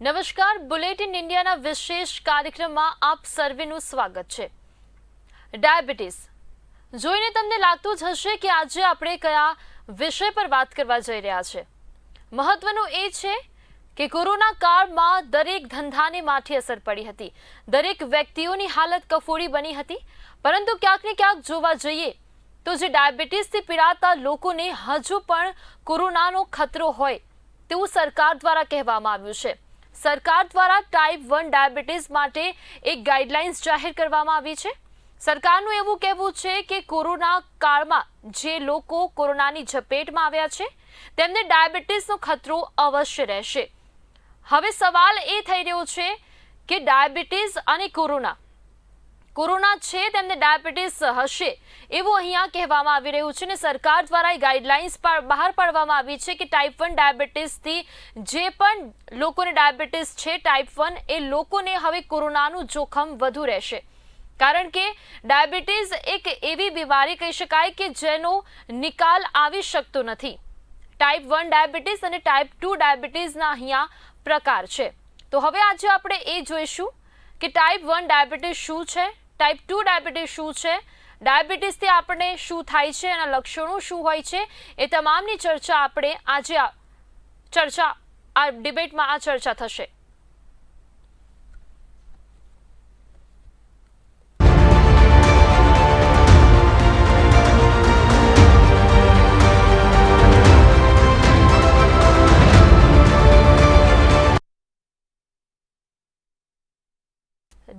નમસ્કાર, બુલેટિન ઇન્ડિયાના વિશેષ કાર્યક્રમમાં આપ સર્વેનું સ્વાગત છે। ડાયાબિટીસ જોઈને તમને લાગતું જ હશે કે આજે આપણે કયા વિષય પર વાત કરવા જઈ રહ્યા છે। મહત્વનું એ છે કે કોરોના કાળમાં દરેક ધંધાને માઠી અસર પડી હતી, દરેક વ્યક્તિઓની હાલત કફોડી બની હતી। પરંતુ ક્યાંક ને ક્યાંક જોવા જઈએ તો જે ડાયાબિટીસથી પીડાતા લોકોને હજુ પણ કોરોનાનો ખતરો હોય તેવું સરકાર દ્વારા કહેવામાં આવ્યું છે। સરકાર દ્વારા ટાઈપ 1 ડાયાબિટીસ માટે એક ગાઈડલાઇન્સ જાહેર કરવામાં આવી છે। સરકારનું એવું કહેવું છે કે કોરોના કાળમાં જે લોકો કોરોનાની ઝપેટમાં આવ્યા છે તેમને ડાયાબિટીસનો ખતરો અવશ્ય રહેશે। હવે સવાલ એ થઈ રહ્યો છે કે ડાયાબિટીસ અને કોરોના છે તેમને ડાયાબિટીસ હશે એવું અહીંયા કહેવામાં આવી રહ્યું છે અને સરકાર દ્વારા એ ગાઈડલાઇન્સ બહાર પાડવામાં આવી છે કે ટાઈપ 1 ડાયાબિટીસથી જે પણ લોકોને ડાયાબિટીસ છે ટાઈપ 1 એ લોકોને હવે કોરોનાનું જોખમ વધુ રહેશે, કારણ કે ડાયાબિટીસ એક એવી બીમારી કહી શકાય કે જેનો નિકાલ આવી શકતો નથી। ટાઈપ 1 ડાયાબિટીસ અને ટાઈપ 2 ડાયાબિટીસના અહીંયા પ્રકાર છે। તો હવે આજે આપણે એ જોઈશું કે ટાઈપ 1 ડાયાબિટીસ શું છે, ટાઈપ 2 ડાયાબિટીસ શું છે, ડાયાબિટીસથી આપણને શું થાય છે, એના લક્ષણો શું હોય છે, એ તમામની ચર્ચા આપણે આજે આ ડિબેટમાં આ ચર્ચા થશે।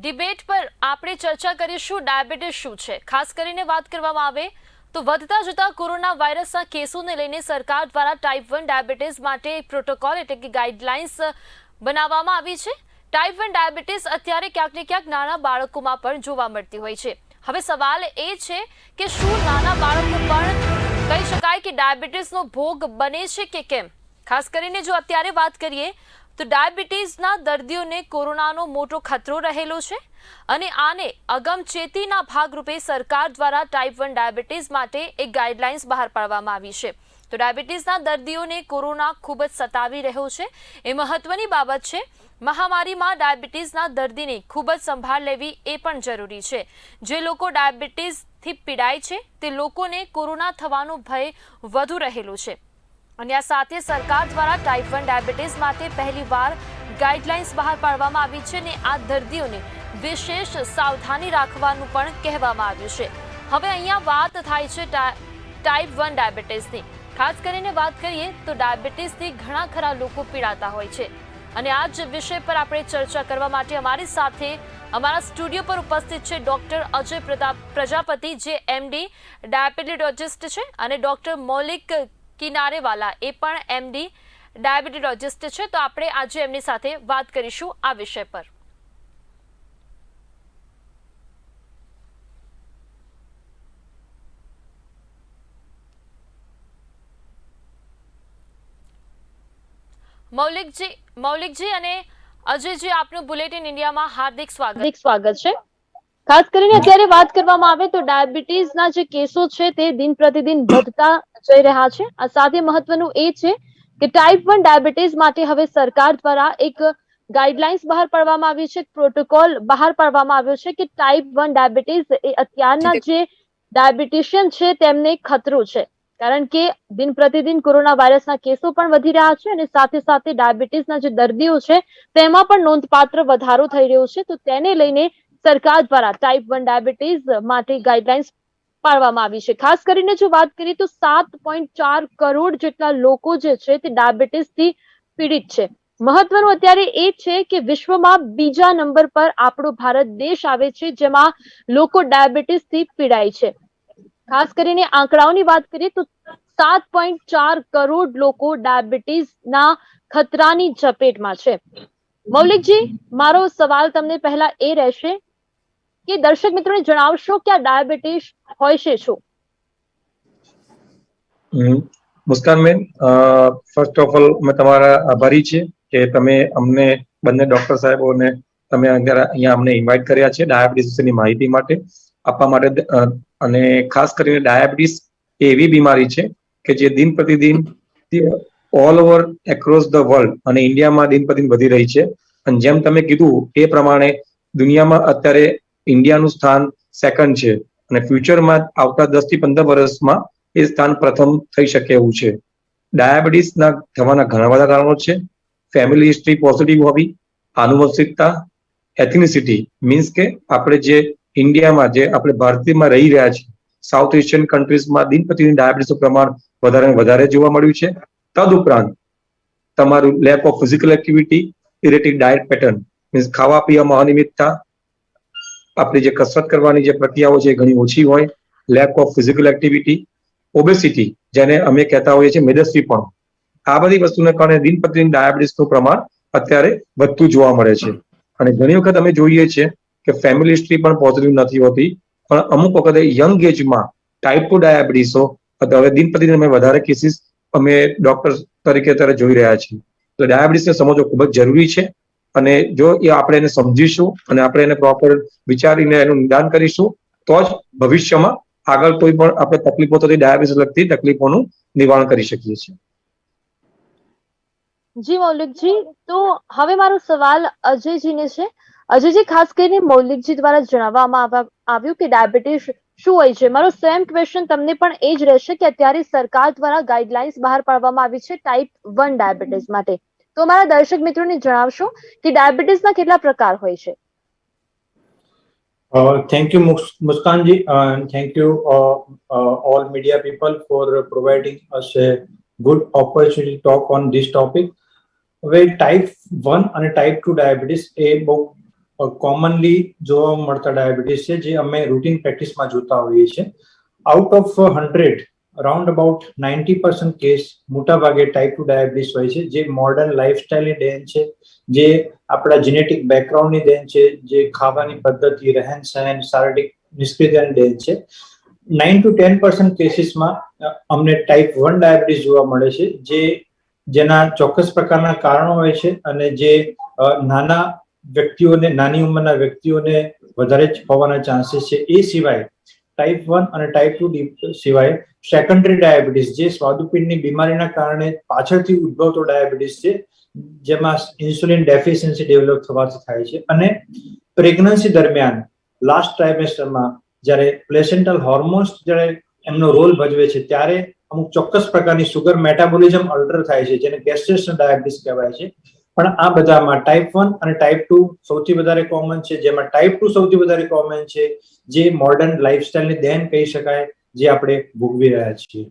ડિબેટ પર આપણે ચર્ચા કરીશું ડાયાબિટીસ શું છે। ખાસ કરીને વાત કરવામાં આવે તો વધતા જતા કોરોના વાયરસના કેસોને લઈને સરકાર દ્વારા ટાઈપ 1 ડાયાબિટીસ માટે પ્રોટોકોલ એટલે કે ગાઈડલાઇન્સ બનાવવામાં આવી છે। ટાઈપ 1 ડાયાબિટીસ અત્યારે ક્યાંક ને ક્યાંક નાના બાળકોમાં પણ જોવા મળતી હોય છે। હવે સવાલ એ છે કે શું નાના બાળકો પણ કહી શકાય કે ડાયાબિટીસનો ભોગ બને છે કે કેમ? ખાસ કરીને જો અત્યારે વાત કરીએ તો ડાયાબિટીસના દર્દીઓને કોરોનાનો મોટો ખતરો રહેલો છે અને આને અગમચેતીના ભાગરૂપે સરકાર દ્વારા ટાઈપ 1 ડાયાબિટીસ માટે એક ગાઈડલાઇન્સ બહાર પાડવામાં આવી છે। તો ડાયાબિટીસના દર્દીઓને કોરોના ખૂબ જ સતાવી રહ્યો છે, એ મહત્વની બાબત છે। મહામારીમાં ડાયાબિટીસના દર્દીને ખૂબ જ સંભાળ લેવી એ પણ જરૂરી છે। જે લોકો ડાયાબિટીસથી પીડાય છે તે લોકોને કોરોના થવાનો ભય વધુ રહેલો છે અને આ સાથે સરકાર દ્વારા ટાઈપ 1 ડાયાબિટીસ માટે પહેલીવાર ગાઈડલાઇન્સ બહાર પાડવામાં આવી છે અને આ દર્દીઓને વિશેષ સાવધાની રાખવાનું પણ કહેવામાં આવ્યું છે। હવે અહીંયા વાત થાય છે ટાઈપ 1 ડાયાબિટીસની। ખાસ કરીને વાત કરીએ તો ડાયાબિટીસથી ઘણા ખરા લોકો પીડાતા હોય છે અને આ જ વિષય પર આપણે ચર્ચા કરવા માટે અમારી સાથે અમારા સ્ટુડિયો પર ઉપસ્થિત છે ડોક્ટર અજય પ્રજાપતિ, જે MD ડાયાબિટીલોજિસ્ટ છે, અને ડોક્ટર મૌલિક કિનારેવાલા એ પણ MD ડાયાબિટીલોજિસ્ટ છે। તો આપણે આજે એમની સાથે વાત કરીશું આ વિષય પર। મૌલિકજી અને અજયજી, આપનું બુલેટિન ઇન્ડિયામાં હાર્દિક સ્વાગત છે। ખાસ કરીને અત્યારે વાત કરવામાં આવે તો ડાયાબિટીસના જે કેસો છે તે દિન પ્રતિદિન વધતા જઈ રહ્યા છે। આ સાથે મહત્વનું એ છે કે ટાઈપ 1 ડાયાબિટીસ માટે હવે સરકાર દ્વારા એક ગાઈડલાઇન્સ બહાર પાડવામાં આવી છે, પ્રોટોકોલ બહાર પાડવામાં આવ્યો છે કે ટાઈપ 1 ડાયાબિટીસ એ અત્યારના જે ડાયાબિટીશિયન છે તેમને ખતરો છે, કારણ કે દિન પ્રતિદિન કોરોના વાયરસના કેસો પણ વધી રહ્યા છે અને સાથે સાથે ડાયાબિટીસના જે દર્દીઓ છે તેમાં પણ નોંધપાત્ર વધારો થઈ રહ્યો છે। તો તેને લઈને સરકાર દ્વારા ટાઈપ 1 ડાયાબિટીસ માટે ગાઈડલાઇન્સ પાડવામાં આવી છે। ખાસ કરીને જો વાત કરીએ તો 7.4 કરોડ જેટલા લોકો જે છે તે ડાયાબિટીસથી પીડિત છે। મહત્વનું અત્યારે એ છે કે વિશ્વમાં બીજા નંબર પર આપણો ભારત દેશ આવે છે જેમાં લોકો ડાયાબિટીસથી પીડાય છે। ખાસ કરીને આંકડાઓની વાત કરીએ તો 7.4 કરોડ લોકો ડાયાબિટીસના ખતરાની ઝપેટમાં છે। મૌલિકજી, મારો સવાલ તમને પહેલા એ રહેશે કે દર્શક મિત્રોને જણાવશો કે આ ડાયાબિટીસ હોય છે શું? મુસ્કાન બેન, ફર્સ્ટ ઓફ ઓલ અમે તમારા આભારી છે કે તમે અમને બંને ડોક્ટર સાહેબોને તમે અહીંયા અમને ઇન્વાઇટ કર્યા છે ડાયાબિટીસ વિશેની માહિતી માટે આપવા માટે। અને ખાસ કરીને ડાયાબિટીસ એવી બીમારી છે કે જે દિન પ્રતિદિન all over across the world અને ઇન્ડિયામાં દિન પ્રતિદિન વધી રહી છે. અને જેમ તમે કીધું એ પ્રમાણે દુનિયામાં અત્યારે ઇન્ડિયાનું સ્થાન સેકન્ડ છે અને ફ્યુચરમાં આવતા 10 થી 15 વર્ષમાં એ સ્થાન પ્રથમ થઈ શકે એવું છે. ડાયાબિટીસના થવાના ઘણા બધા કારણો છે. ફેમિલી હિસ્ટ્રી પોઝિટિવ હોવી, આનુવંશિકતા, એથનિસિટી મીન્સ કે આપણે જે ઇન્ડિયામાં જે આપણે ભારતીયમાં રહી રહ્યા છીએ, સાઉથ એશિયન કન્ટ્રીઝમાં દિન પ્રતિદિન ડાયાબિટીસનું પ્રમાણ વધારે વધારે જોવા મળ્યું છે. તદુપરાંત તમારું lack of physical activity, erratic diet pattern means ખાવા પીવામાં અનિયમિતતા, આપણી જે કસરત કરવાની જે પ્રક્રિયાઓ છે ઘણી ઓછી હોય, lake of physical activity, obesity જેને અમે કહેતા હોઈએ છીએ મેદસ્વીપણું, આ બધી વસ્તુને કારણે દિન પ્રતિદિન ડાયાબિટીસનું પ્રમાણ અત્યારે વધતું જોવા મળે છે. અને ઘણી વખત અમે જોઈએ છીએ કે ફેમિલી હિસ્ટ્રી પણ પોઝિટિવ નથી હોતી, પણ અમુક વખતે યંગ એજમાં ટાઈપ 2 ડાયાબિટીસો હવે દિન પ્રતિદિન અમે વધારે કેસીસ અમે ડોક્ટર તરીકે અત્યારે જોઈ રહ્યા છીએ. તો ડાયાબિટીસને સમજવો ખૂબ જ જરૂરી છે અને જો એ આપણે એને સમજીશું અને આપણે એને પ્રોપર વિચારીને એનું નિદાન કરીશું તો જ ભવિષ્યમાં આગળ કોઈ પણ આપણે તકલીફો થતી ડાયાબિટીસ લગતી તકલીફોનું નિવારણ કરી શકીએ છીએ. જી મૌલિકજી, તો હવે મારો સવાલ અજયજીને છે. અજયજી, ખાસ કરીને મૌલિકજી દ્વારા જણાવવામાં આવ્યું કે ડાયાબિટીસ શું હોય છે. મારો સેમ ક્વેશ્ચન તમને પણ એ જ રહેશે કે અત્યારે સરકાર દ્વારા ગાઈડલાઇન્સ બહાર પાડવામાં આવી છે ટાઈપ 1 ડાયાબિટીસ માટે. તો મારા દર્શક મિત્રોને જણાવશો કે ડાયાબિટીસના કેટલા પ્રકાર હોય છે? Thank you, Muskanji, and thank you all media people for providing us a good opportunity to talk on this topic. હવે ટાઈપ 1 અને ટાઈપ 2 ડાયાબિટીસ એ બહુ કોમનલી જોવા મળતા ડાયાબિટીસ છે જે અમે રૂટીન પ્રેક્ટિસમાં જોતા હોઈએ છીએ. Out of 100 around about 90% case મોટા ભાગે ટાઈપ 2 ડાયાબિટીસ હોય છે, જે મોડર્ન લાઈફસ્ટાઈલની દેન છે, જે આપણા જેનેટિક બેકગ્રાઉન્ડની દેન છે, જે ખાવાની પદ્ધતિ, રહેન સહેન, શારીરિક નિષ્ક્રિયતાની દેન છે. 9 to 10% કેસીસમાં અમને ટાઈપ 1 ડાયાબિટીસ જોવા મળે છે, જેના ચોક્કસ પ્રકારના કારણો હોય છે અને જે નાના વ્યક્તિઓને, નાની ઉંમરના વ્યક્તિઓને વધારે જ હોવાના ચાન્સીસ છે. એ સિવાય ટાઈપ 1 અને ટાઈપ 2 સિવાય સેકન્ડરી ડાયાબિટીસ, જે સ્વાદુપિંડની બીમારીના કારણે પાછળથી ઉદ્ભવતો ડાયાબિટીસ છે, જેમાં ઇન્સ્યુલિન ડેફિશિયન્સી ડેવલપ થવાથી થાય છે. અને પ્રેગ્નન્સી દરમિયાન લાસ્ટ ટ્રાઇમેસ્ટરમાં જ્યારે પ્લેસેન્ટલ હોર્મોન્સ જ્યારે એમનો રોલ ભજવે છે ત્યારે અમુક ચોક્કસ પ્રકારની સુગર મેટાબોલિઝમ અલ્ટર થાય છે, જેને ગેસ્ટેશનલ ડાયાબિટીસ કહેવાય છે. પણ આ બધામાં ટાઈપ 1 અને ટાઈપ 2 સૌથી વધારે કોમન છે, જેમાં ટાઈપ 2 સૌથી વધારે કોમન છે, જે મોડર્ન લાઈફસ્ટાઈલની દેન કહી શકાય, જે આપણે ભોગવી રહ્યા છીએ.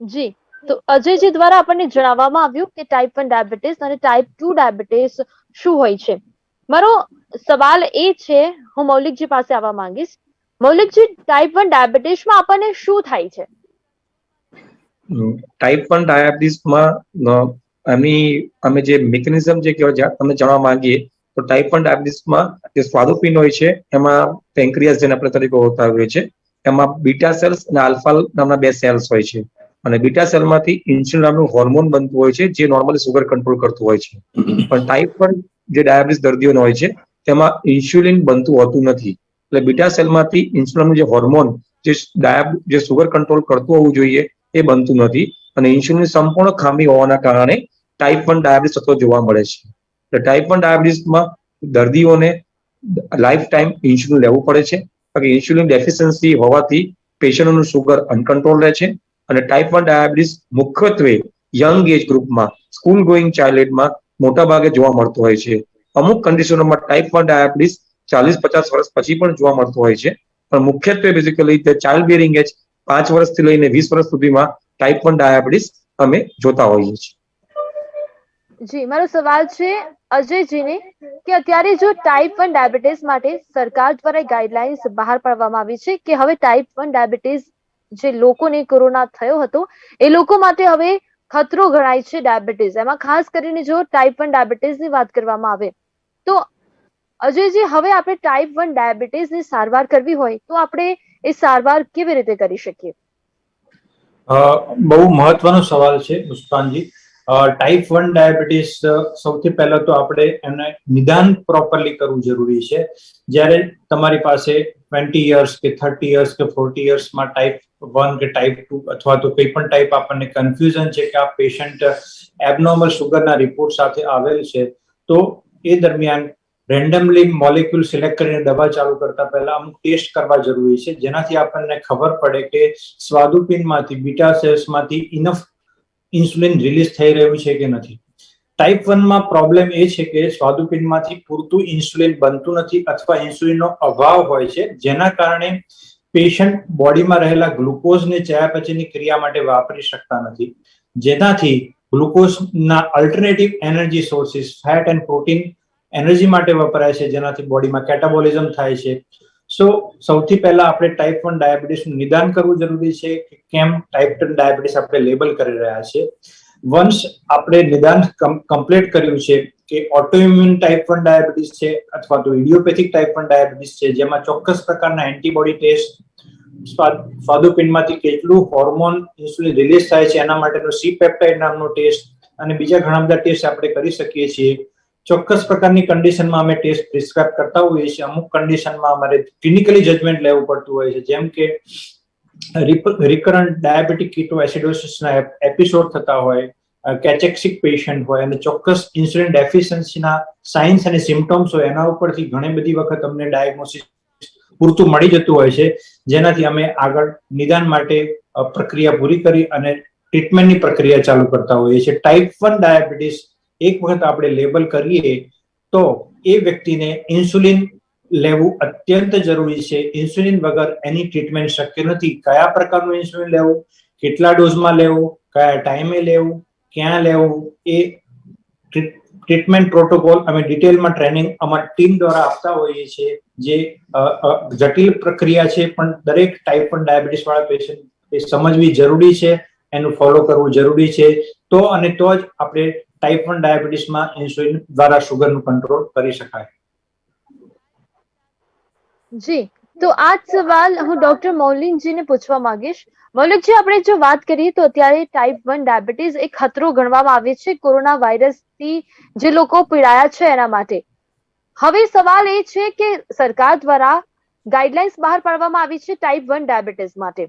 જી, તો અજયજી દ્વારા આપણને જણાવવામાં આવ્યું કે ટાઈપ 1 ડાયાબિટીસ અને ટાઈપ 2 ડાયાબિટીસ શું હોય છે. મારો સવાલ એ છે, હું મૌલિકજી પાસે આવવા માંગીશ. મૌલિકજી, ટાઈપ 1 ડાયાબિટીસમાં આપણને શું થાય છે? ટાઈપ 1 ડાયાબિટીસમાં અમે જે મિકેનિઝમ જે કહેવાય તમને જાણવા માંગીએ તો ટાઈપ 1 ડાયાબિટીસમાં જે સ્વાદુપિંડ હોય છે એમાં પેન્ક્રિયાસ જેને આપણે તરીકે ઓળખતા હોઈએ છીએ, એમાં બીટા સેલ્સ અને આલ્ફા નામના 2 સેલ્સ હોય છે. અને બીટા સેલમાંથી ઇન્સ્યુલિન નામનું હોર્મોન બનતું હોય છે, જે નોર્મલી સુગર કંટ્રોલ કરતું હોય છે. પણ ટાઈપ 1 જે ડાયાબિટીસ દર્દીઓને હોય છે તેમાં ઇન્સ્યુલિન બનતું હોતું નથી. એટલે બીટા સેલમાંથી ઇન્સ્યુલિનનું જે હોર્મોન જે સુગર કંટ્રોલ કરતું હોવું જોઈએ એ બનતું નથી અને ઇન્સ્યુલિનની સંપૂર્ણ ખામી હોવાના કારણે ટાઈપ 1 ડાયાબિટીસ સતત જોવા મળે છે. એટલે ટાઈપ 1 ડાયાબિટીસમાં દર્દીઓને લાઈફ ટાઈમ ઇન્સ્યુલિન લેવું પડે છે, કારણ કે ઇન્સ્યુલિન ડેફિશિયન્સી હોવાથી પેશન્ટનું સુગર અનકન્ટ્રોલ રહે છે. અને ટાઈપ 1 ડાયાબિટીસ મુખ્યત્વે યંગ એજ ગ્રુપમાં, સ્કૂલ ગોઈંગ ચાઇલ્ડમાં મોટા ભાગે જોવા મળતો હોય છે. અમુક કન્ડિશનોમાં ટાઈપ 1 ડાયાબિટીસ 40-50 વર્ષ પછી પણ જોવા મળતો હોય છે, પણ મુખ્યત્વે બેઝિકલી ચાઇલ્ડ બેરિંગ એજ 5 વર્ષથી લઈને 20 વર્ષ સુધીમાં ટાઈપ 1 ડાયાબિટીસ અમે જોતા હોઈએ છીએ. જી, મારો સવાલ છે અજયજીને કે અત્યારે જો ટાઈપ 1 ડાયાબિટીસ માટે સરકાર દ્વારા ગાઈડલાઇન્સ બહાર પાડવામાં આવી છે કે હવે ટાઈપ 1 ડાયાબિટીસ જે લોકોને કોરોના થયો હતો એ લોકો માટે હવે ખતરો ગણાય છે ડાયાબિટીસ. એમાં ખાસ કરીને જો ટાઈપ 1 ડાયાબિટીસની વાત કરવામાં આવે તો અજયજી, હવે આપણે ટાઈપ 1 ડાયાબિટીસની સારવાર કરવી હોય તો આપણે એ સારવાર કેવી રીતે કરી શકીએ? બહુ મહત્વનો સવાલ છે મુસ્કાનજી. ટાઈપ 1 ડાયાબિટીસ સૌથી પહેલા તો આપણે એને નિદાન પ્રોપરલી કરવું જરૂરી છે. જ્યારે તમારી પાસે 20 યર્સ કે 30 યર્સ કે 40 યર્સમાં ટાઈપ 1 કે ટાઈપ 2 અથવા તો કોઈ પણ ટાઈપ આપણને કન્ફ્યુઝન છે કે આ પેશન્ટ એબનોર્મલ સુગરના રિપોર્ટ સાથે આવેલ છે, તો એ દરમિયાન રેન્ડમલી મોલેક્યુલ સિલેક્ટ કરીને દવા ચાલુ કરતા પહેલા અમુક ટેસ્ટ કરવા જરૂરી છે, જેનાથી આપણને ખબર પડે કે સ્વાદુપિંડમાંથી બીટા સેલ્સમાંથી ઇનફ ઇન્સ્યુલિન રિલીઝ થઈ રહ્યું છે કે નથી. ટાઈપ 1 માં પ્રોબ્લેમ એ છે કે સ્વાદુપિંડમાંથી પૂરતું ઇન્સ્યુલિન બનતું નથી અથવા ઇન્સ્યુલિનનો અભાવ હોય છે, જેના કારણે પેશન્ટ બોડીમાં રહેલા ગ્લુકોઝને ચયાપચયની ક્રિયા માટે વાપરી શકતા નથી, જેનાથી ગ્લુકોઝના alternative energy sources fat and protein energy માટે વપરાય છે, જેનાથી બોડીમાં કેટાબોલિઝમ થાય છે. સૌથી પહેલા આપણે ટાઈપ 1 ડાયાબિટીસનું નિદાન કરવું જરૂરી છે કે કેમ ટાઈપ 2 ડાયાબિટીસ આપણે લેબલ કરી રહ્યા છે. વન્સ આપણે નિદાન કમ્પ્લીટ કર્યું છે કે ઓટોઇમ્યુન ટાઈપ 1 ડાયાબિટીસ છે અથવા તો ઇડિયોપેથિક ટાઈપ 1 ડાયાબિટીસ છે, જેમાં ચોક્કસ પ્રકારના એન્ટીબોડી ટેસ્ટ, સ્વાદુપિંડમાંથી કેટલું હોર્મોન ઇન્સ્યુલિન રિલીઝ થાય છે એના માટેનો સી પેપ્ટાઇડ નામનો ટેસ્ટ અને બીજા ઘણા બધા ટેસ્ટ આપણે કરી શકીએ છીએ. ચોક્કસ પ્રકારની કન્ડિશનમાં અમે ટેસ્ટ પ્રિસ્ક્રાઇબ કરતા હોઈએ છીએ. અમુક કન્ડિશનમાં અમારે ક્લિનિકલી જજમેન્ટ લેવું પડતું હોય છે, જેમ કે રિકરન્ટ ડાયાબિટીક કીટોએસિડોસિસના એપિસોડ થતા હોય, કેચેક્સિક પેશન્ટ હોય અને ચોક્કસ ઇન્સ્યુલિન ડેફિશિયન્સીના સાઇન્સ અને સિમ્ટમ્સ હોય, એના ઉપરથી ઘણી બધી વખત અમને ડાયગ્નોસિસ પૂરતું મળી જતું હોય છે, જેનાથી અમે આગળ નિદાન માટે પ્રક્રિયા પૂરી કરી અને ટ્રીટમેન્ટની પ્રક્રિયા ચાલુ કરતા હોઈએ છીએ. ટાઈપ 1 ડાયાબિટીસ એક વખત આપણે લેબલ કરીએ તો એ વ્યક્તિને ઇન્સ્યુલિન લેવું અત્યંત જરૂરી છે. ઇન્સ્યુલિન વગર એની ટ્રીટમેન્ટ શક્ય નથી. કયા પ્રકારનું ઇન્સ્યુલિન લેવું, કેટલા ડોઝમાં લેવું, કયા ટાઈમે લેવું, ક્યાં લેવું, એ ટ્રીટમેન્ટ પ્રોટોકોલ અમે ડિટેલમાં ટ્રેનિંગ અમારી ટીમ દ્વારા આપતા હોઈએ છીએ, જે જટિલ પ્રક્રિયા છે, પણ દરેક ટાઈપ 1 ડાયાબિટીસ વાળા પેશન્ટ એ સમજવી જરૂરી છે, એનું ફોલો કરવું જરૂરી છે. તો જ આપણે ટાઈપ 1 ડાયાબિટીસમાં ઇન્સ્યુલિન દ્વારા શુગરનું કંટ્રોલ કરી શકાય. જી, તો આ જ સવાલ હું ડોક્ટર મૌલિકજીને પૂછવા માંગીશ. મૌલિકજી, આપણે જો વાત કરીએ તો અત્યારે ટાઈપ 1 ડાયાબિટીસ એક ખતરો ગણવામાં આવે છે કોરોના વાયરસથી જે લોકો પીડાયા છે એના માટે. હવે સવાલ એ છે કે સરકાર દ્વારા ગાઈડલાઇન્સ બહાર પાડવામાં આવી છે ટાઈપ 1 ડાયાબિટીસ માટે.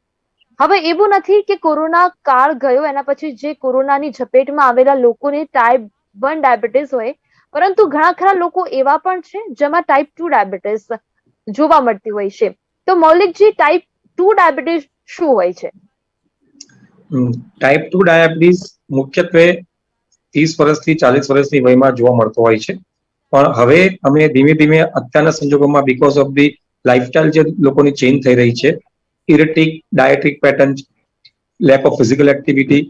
હવે એવું નથી કે કોરોના કાળ ગયો એના પછી જે કોરોનાની ઝપેટમાં આવેલા લોકોને ટાઈપ 1 ડાયાબિટીસ હોય, પરંતુ ઘણા ખરા લોકો એવા પણ છે જેમાં ટાઈપ 2 ડાયાબિટીસ જોવા મળતી હોય છે. તો મૌલિકજી, ટાઈપ 2 ડાયાબિટીસ શું હોય છે? ટાઈપ 2 ડાયાબિટીસ મુખ્યત્વે 30 વર્ષથી 40 વર્ષની વયમાં જોવા મળતો હોય છે, પણ હવે અમે ધીમે ધીમે અત્યારના સંજોગોમાં બીકોઝ ઓફ ધી લાઇફસ્ટાઇલ જે લોકોની ચેન્જ થઈ રહી છે, erratic dietary pattern, lack of physical activity,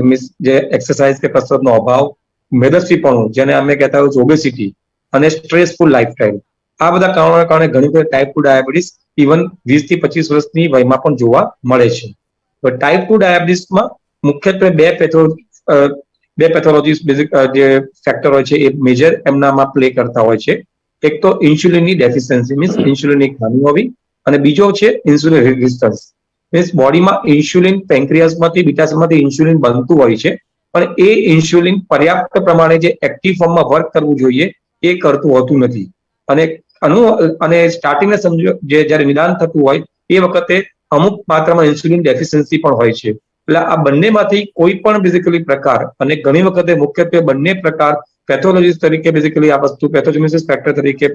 means જે એક્સરસાઇઝ કે કસરતનો અભાવ, મેદસ્વીપણું જેને અમે કહેતા હોય ઓબેસિટી અને સ્ટ્રેસફુલ લાઇફસ્ટાઇલ, આ બધા કારણોને કારણે ઘણી બધી ટાઈપ 2 ડાયાબિટીસ ઇવન 20 થી 25 વર્ષની વયમાં પણ જોવા મળે છે. ટાઈપ 2 ડાયાબિટીસમાં મુખ્યત્વે બે પેથોલોજીસ જે ફેક્ટર હોય છે એ મેજર એમનામાં પ્લે કરતા હોય છે. એક તો ઇન્સ્યુલિનની ડેફિશિયન્સી, મીન્સ ઇન્સ્યુલિનની ખામી હોવી, અને બીજો છે ઇન્સ્યુલિન રેઝિસ્ટન્સ, મીન્સ બોડીમાં ઇન્સ્યુલિન પેન્ક્રિયાસમાંથી બીટાસેલમાંથી ઇન્સ્યુલિન બનતું હોય છે, પણ એ ઇન્સ્યુલિન પર્યાપ્ત પ્રમાણે જે એક્ટિવ ફોર્મમાં વર્ક કરવું જોઈએ એ કરતું હોતું નથી. અને સ્ટાર્ટિંગના સમજો જ્યારે નિદાન થતું હોય એ વખતે અમુક માત્રામાં ઇન્સ્યુલિન ડેફિશિયન્સી પણ હોય છે. એટલે આ બંનેમાંથી કોઈ પણ બેઝિકલી પ્રકાર, અને ઘણી વખતે મુખ્યત્વે બંને પ્રકાર પેથોલોજીસ તરીકે બેઝિકલી આ વસ્તુ પેથોજેનેસિસ ફેક્ટર તરીકે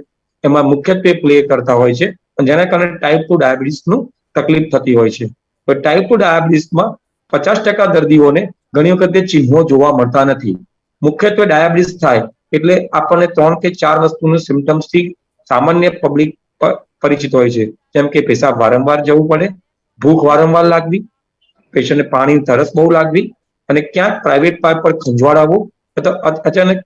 એમાં મુખ્યત્વે પ્લે કરતા હોય છે, જેના કારણે ટાઈપ 2 ડાયાબિટીસનું તકલીફ થતી હોય છે. તો ટાઈપ 2 ડાયાબિટીસમાં 50% દર્દીઓને ઘણી વખતે ચિહ્નો જોવા મળતા નથી. મુખ્યત્વે ડાયાબિટીસ થાય એટલે આપણને 3 કે 4 વસ્તુનું સિમ્ટમ્સથી સામાન્ય પબ્લિક પરિચિત હોય છે, જેમ કે પેશાબ વારંવાર જવું પડે, ભૂખ વારંવાર લાગવી, પેશન્ટને પાણીની તરસ બહુ લાગવી, અને ક્યાંક પ્રાઇવેટ પાર્ટ પર ખંજવાળ આવવો, અથવા અચાનક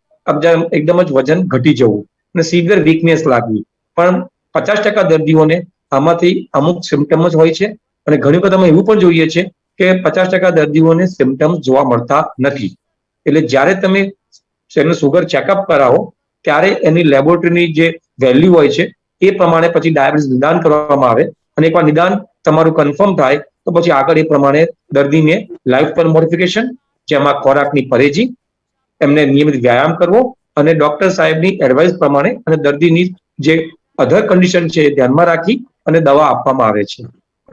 એકદમ જ વજન ઘટી જવું અને સિવિયર વીકનેસ લાગવી. પણ 50% દર્દીઓને આમાંથી અમુક સિમ્ટમ જ હોય છે, અને ઘણી વખત અમે એવું પણ જોઈએ છે કે 50% દર્દીઓને સિમ્ટમ્સ જોવા મળતા નથી. એટલે જ્યારે તમે એનું સુગર ચેકઅપ કરાવો ત્યારે એની લેબોરેટરીની જે વેલ્યુ હોય છે એ પ્રમાણે પછી ડાયાબિટીસ નિદાન કરવામાં આવે, અને એકવાર નિદાન તમારું કન્ફર્મ થાય તો પછી આગળ એ પ્રમાણે દર્દીને લાઇફસ્ટાઇલ મોડિફિકેશન, જેમાં ખોરાકની પરેજી, એમને નિયમિત વ્યાયામ કરવો, અને ડોક્ટર સાહેબની એડવાઇસ પ્રમાણે અને દર્દીની જે અધર કન્ડિશન છે એ ધ્યાનમાં રાખી અને દવા આપવામાં આવે છે.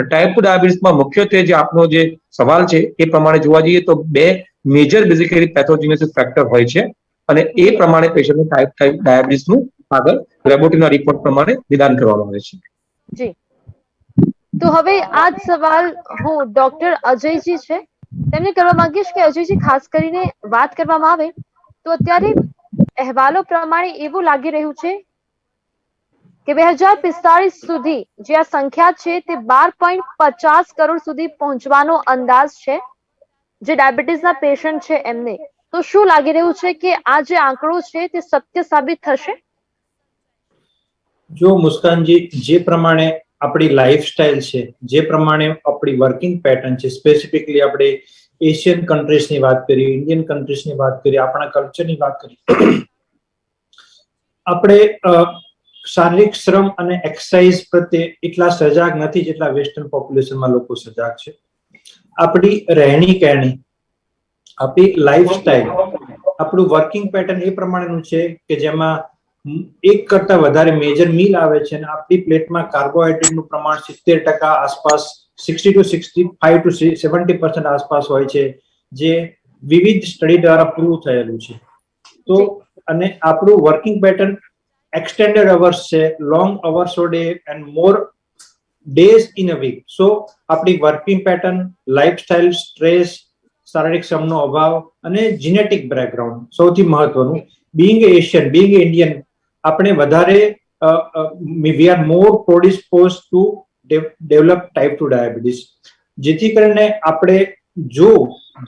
ટાઈપ 2 ડાયાબિટીસમાં મુખ્યત્વે જે આપનો જે સવાલ છે એ પ્રમાણે જોવા જઈએ તો બે મેજર બેઝિકલી પેથોજેનેસિસ ફેક્ટર હોય છે અને એ પ્રમાણે પેશન્ટનું ટાઈપ 2 ડાયાબિટીસનું આગળ લેબોરેટરીના રિપોર્ટ પ્રમાણે નિદાન કરવામાં આવે છે. જી, તો હવે આ જ સવાલ હું ડોક્ટર અજયજી છે તેમને કરવા માંગીશ કે અજયજી, ખાસ કરીને વાત કરવામાં આવે તો અત્યારે અહેવાલો પ્રમાણે એવું લાગી રહ્યું છે કે 2045 સુધી જે આ સંખ્યા છે તે 12.50 કરોડ સુધી પહોંચવાનો અંદાજ છે જે ડાયાબિટીસના પેશન્ટ છે એમને. તો શું લાગી રહ્યું છે કે આ જે આંકડો છે તે સત્ય સાબિત થશે? જો મુસ્કાનજી, જે પ્રમાણે આપણી લાઈફસ્ટાઈલ છે, જે પ્રમાણે આપણી વર્કિંગ પેટર્ન છે, સ્પેસિફિકલી આપણે એશિયન કન્ટ્રીઝની વાત કરીએ, ઇન્ડિયન કન્ટ્રીઝની વાત કરીએ, આપણા કલ્ચરની વાત કરીએ, આપણે શારીરિક શ્રમ અને એક્સરસાઇઝ પ્રત્યે એટલા સજાગ નથી જેટલા વેસ્ટર્ન પોપ્યુલેશનમાં લોકો સજાગ છે. આપણી રહેણી કહેણી, આપણી લાઈફસ્ટાઈલ, આપણું વર્કિંગ પેટર્ન એ પ્રમાણેનું છે કે જેમાં એક કરતા વધારે મેજર મીલ આવે છે અને આપણી પ્લેટમાં કાર્બોહાઈડ્રેટનું પ્રમાણ 70% આસપાસ, 60 to 65 to 70% આસપાસ હોય છે, જે વિવિધ સ્ટડી દ્વારા પ્રૂવ થયેલું છે. તો અને આપણું વર્કિંગ પેટર્ન extended hours છે, long hours a day and more days in a week. So આપણી વર્કિંગ પેટર્ન, લાઈફસ્ટાઈલ, સ્ટ્રેસ, શારીરિક શ્રમનો અભાવ અને જીનેટિક બેકગ્રાઉન્ડ સૌથી મહત્વનું, બીઇંગ એશિયન, બીઇંગ ઇન્ડિયન, આપણે વધારે we are more predispose to develop type 2 diabetes. જેથી કરીને આપણે જો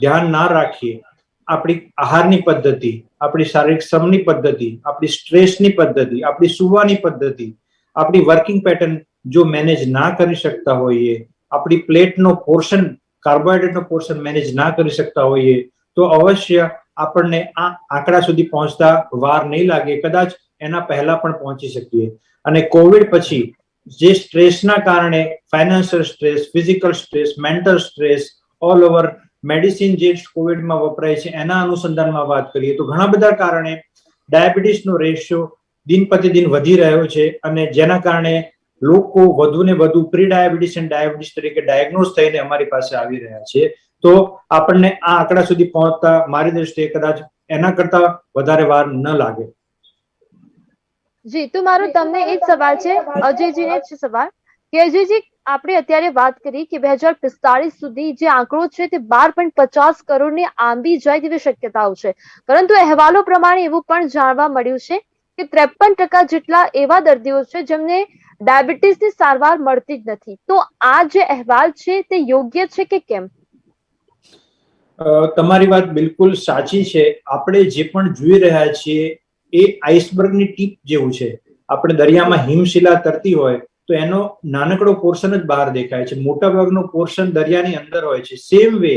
ધ્યાન ના રાખીએ, આપણી આહારની પદ્ધતિ, આપણી શારીરિક શ્રમની પદ્ધતિ, આપણી સ્ટ્રેસની પદ્ધતિ, આપણી સુવાની પદ્ધતિ, આપણી વર્કિંગ પેટર્ન જો મેનેજ ના કરી શકતા હોઈએ, આપણી પ્લેટનો પોર્શન, કાર્બોહાઈડ્રેટનો પોર્શન મેનેજ ના કરી શકતા હોઈએ, તો અવશ્ય આપણને આ આંકડા સુધી પહોંચતા વાર નહીં લાગે, કદાચ એના પહેલા પણ પહોંચી શકીએ. અને કોવિડ પછી જે સ્ટ્રેસના કારણે financial stress, physical stress, mental stress, all over medicine જે કોવિડમાં વપરાય છે એના અનુસંધાનમાં વાત કરીએ તો ઘણા બધા કારણે ડાયાબિટીસનો રેશિયો દિન પ્રતિદિન વધી રહ્યો છે અને જેના કારણે લોકો વધુ ને વધુ પ્રી ડાયાબિટીસ અને ડાયાબિટીસ તરીકે ડાયગ્નોઝ થઈને અમારી પાસે આવી રહ્યા છે. તો આપણને આ આંકડા સુધી પહોંચતા મારી દ્રષ્ટિએ કદાચ એના કરતા વધારે વાર ન લાગે. જી, તો મારો તમને એ જ સવાલ છે, અજયજીને જ સવાલ કે અજયજી, આપણે અત્યારે વાત કરી કે 2045 સુધી જે આંકડો છે તે 12.50 કરોડને આંબી જાય તેવી શક્યતાઓ છે, પરંતુ અહેવાલો પ્રમાણે એવું પણ જાણવા મળ્યું છે કે 53% જેટલા એવા દર્દીઓ છે જેમને ડાયાબિટીસની સારવાર મળતી જ નથી. તો આ જે અહેવાલ છે તે યોગ્ય છે કે કેમ? તમારી વાત બિલકુલ સાચી છે. આપણે જે પણ જોઈ રહ્યા છીએ એ આઈસબર્ગની ટીપ જેવું છે. આપણે દરિયામાં હિમશિલા તરતી હોય તો એનો નાનકડો પોર્શન જ બહાર દેખાય છે, મોટા ભાગનો પોર્શન દરિયાની અંદર હોય છે. સેમ વે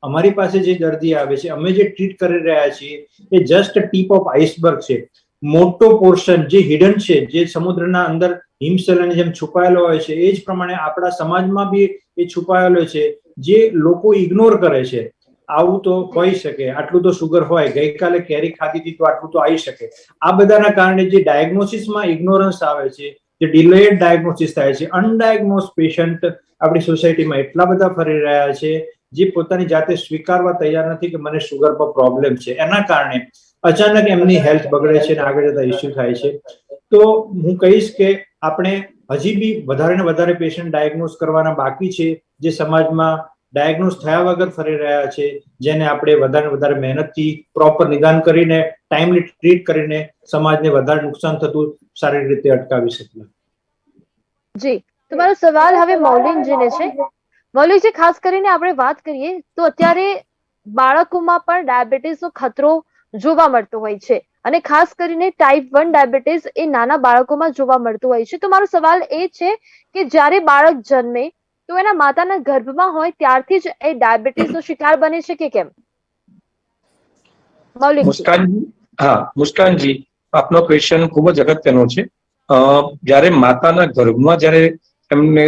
અમારી પાસે જે દર્દી આવે છે, અમે જે ટ્રીટ કરી રહ્યા છીએ એ જસ્ટ ટીપ ઓફ આઈસબર્ગ છે. મોટો પોર્શન જે હિડન છે, જે સમુદ્રના અંદર હિમશિલાની જેમ છુપાયેલો હોય છે, એ જ પ્રમાણે આપણા સમાજમાં બી એ છુપાયેલો છે, જે લોકો ઇગ્નોર કરે છે. આવું તો હોઈ શકે, આટલું તો સુગર હોય, ગઈકાલે કેરી ખાધી હતી તો આટલું તો આવી શકે. આ બધાના કારણે જે ડાયગ્નોસિસમાં ઇગ્નોરન્સ આવે છે, જે ડિલેડ ડાયગ્નોસિસ થાય છે, અનડાયગ્નોઝ પેશન્ટ આપણી સોસાયટીમાં એટલા બધા ફરી રહ્યા છે જે પોતાની જાતે સ્વીકારવા તૈયાર નથી કે મને સુગર પર પ્રોબ્લેમ છે. એના કારણે અચાનક એમની હેલ્થ બગડે છે અને આગળ જતા ઇસ્યુ થાય છે. તો હું કહીશ કે આપણે હજી બી વધારે ને વધારે પેશન્ટ ડાયગ્નોઝ કરવાના બાકી છે, જે સમાજમાં ડાયગ્નોઝ થયા વગર ફરી રહ્યા છે, જેને આપણે વધારે વધારે મહેનતથી પ્રોપર નિદાન કરીને ટાઈમલી ટ્રીટ કરીને સમાજને વધારે નુકસાન થતું સારી રીતે અટકાવી શકીએ. જી, તમારો સવાલ હવે મૌલિકજીને છે. મૌલિકજી, ખાસ કરીને આપણે વાત કરીએ તો અત્યારે બાળકોમાં પણ ડાયાબિટીસનો ખતરો જોવા મળતો હોય છે અને ખાસ કરીને ટાઈપ 1 ડાયાબિટીસ એ નાના બાળકોમાં જોવા મળતું હોય છે. તો મારો સવાલ એ છે કે જ્યારે બાળક જન્મે તો એના માતાના ગર્ભમાં હોય ત્યારથી જ એ ડાયાબિટીસનો શિકાર બને છે કે કેમ? મુસ્કાનજી, આપનો ક્વેશ્ચન ખૂબ જ અગત્યનો છે. જ્યારે માતાના ગર્ભમાં જ્યારે એમને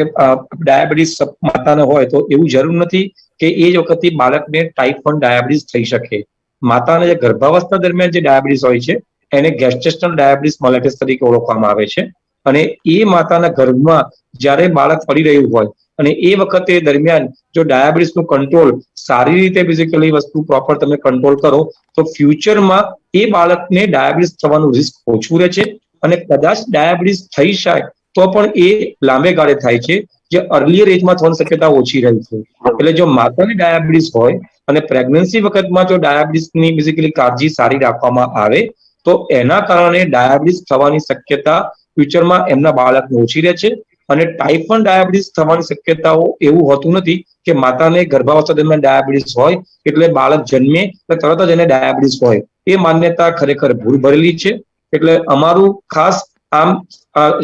ડાયાબિટીસ માતાને હોય તો એવું જરૂર નથી કે એ જ વખતે બાળકને ટાઈપ 1 ડાયાબિટીસ થઈ શકે. માતાને જે ગર્ભાવસ્થા દરમિયાન જે ડાયાબિટીસ હોય છે એને ગેસ્ટેશનલ ડાયાબિટીસ મોલેટિસ તરીકે ઓળખવામાં આવે છે. અને એ માતાના ગર્ભમાં જ્યારે બાળક પડી રહ્યું હોય અને એ વખતે દરમિયાન જો ડાયાબિટીસનું કંટ્રોલ સારી રીતે બેઝિકલી વસ્તુ પ્રોપર તમે કંટ્રોલ કરો તો ફ્યુચરમાં એ બાળકને ડાયાબિટીસ થવાનું રિસ્ક ઓછું રહે છે અને કદાચ ડાયાબિટીસ થઈ જાય તો પણ એ લાંબે ગાળે થાય છે, જે અર્લિયર એજમાં થવાની શક્યતા ઓછી રહી છે. એટલે જો માતાને ડાયાબિટીસ હોય અને પ્રેગ્નન્સી વખતમાં જો ડાયાબિટીસની બેઝિકલી કાળજી સારી રાખવામાં આવે તો એના કારણે ડાયાબિટીસ થવાની શક્યતા ફ્યુચરમાં એમના બાળકને ઓછી રહે છે. અને ટાઈપ 1 ડાયાબિટીસ થવાની શક્યતાઓ એવું હોતું નથી કે માતાને ગર્ભાવસ્થા દરમિયાન ડાયાબિટીસ હોય એટલે બાળક જન્મે એટલે તરત જ એને ડાયાબિટીસ હોય. એ માન્યતા ખરેખર ભૂલ ભરેલી છે. એટલે અમારું ખાસ આમ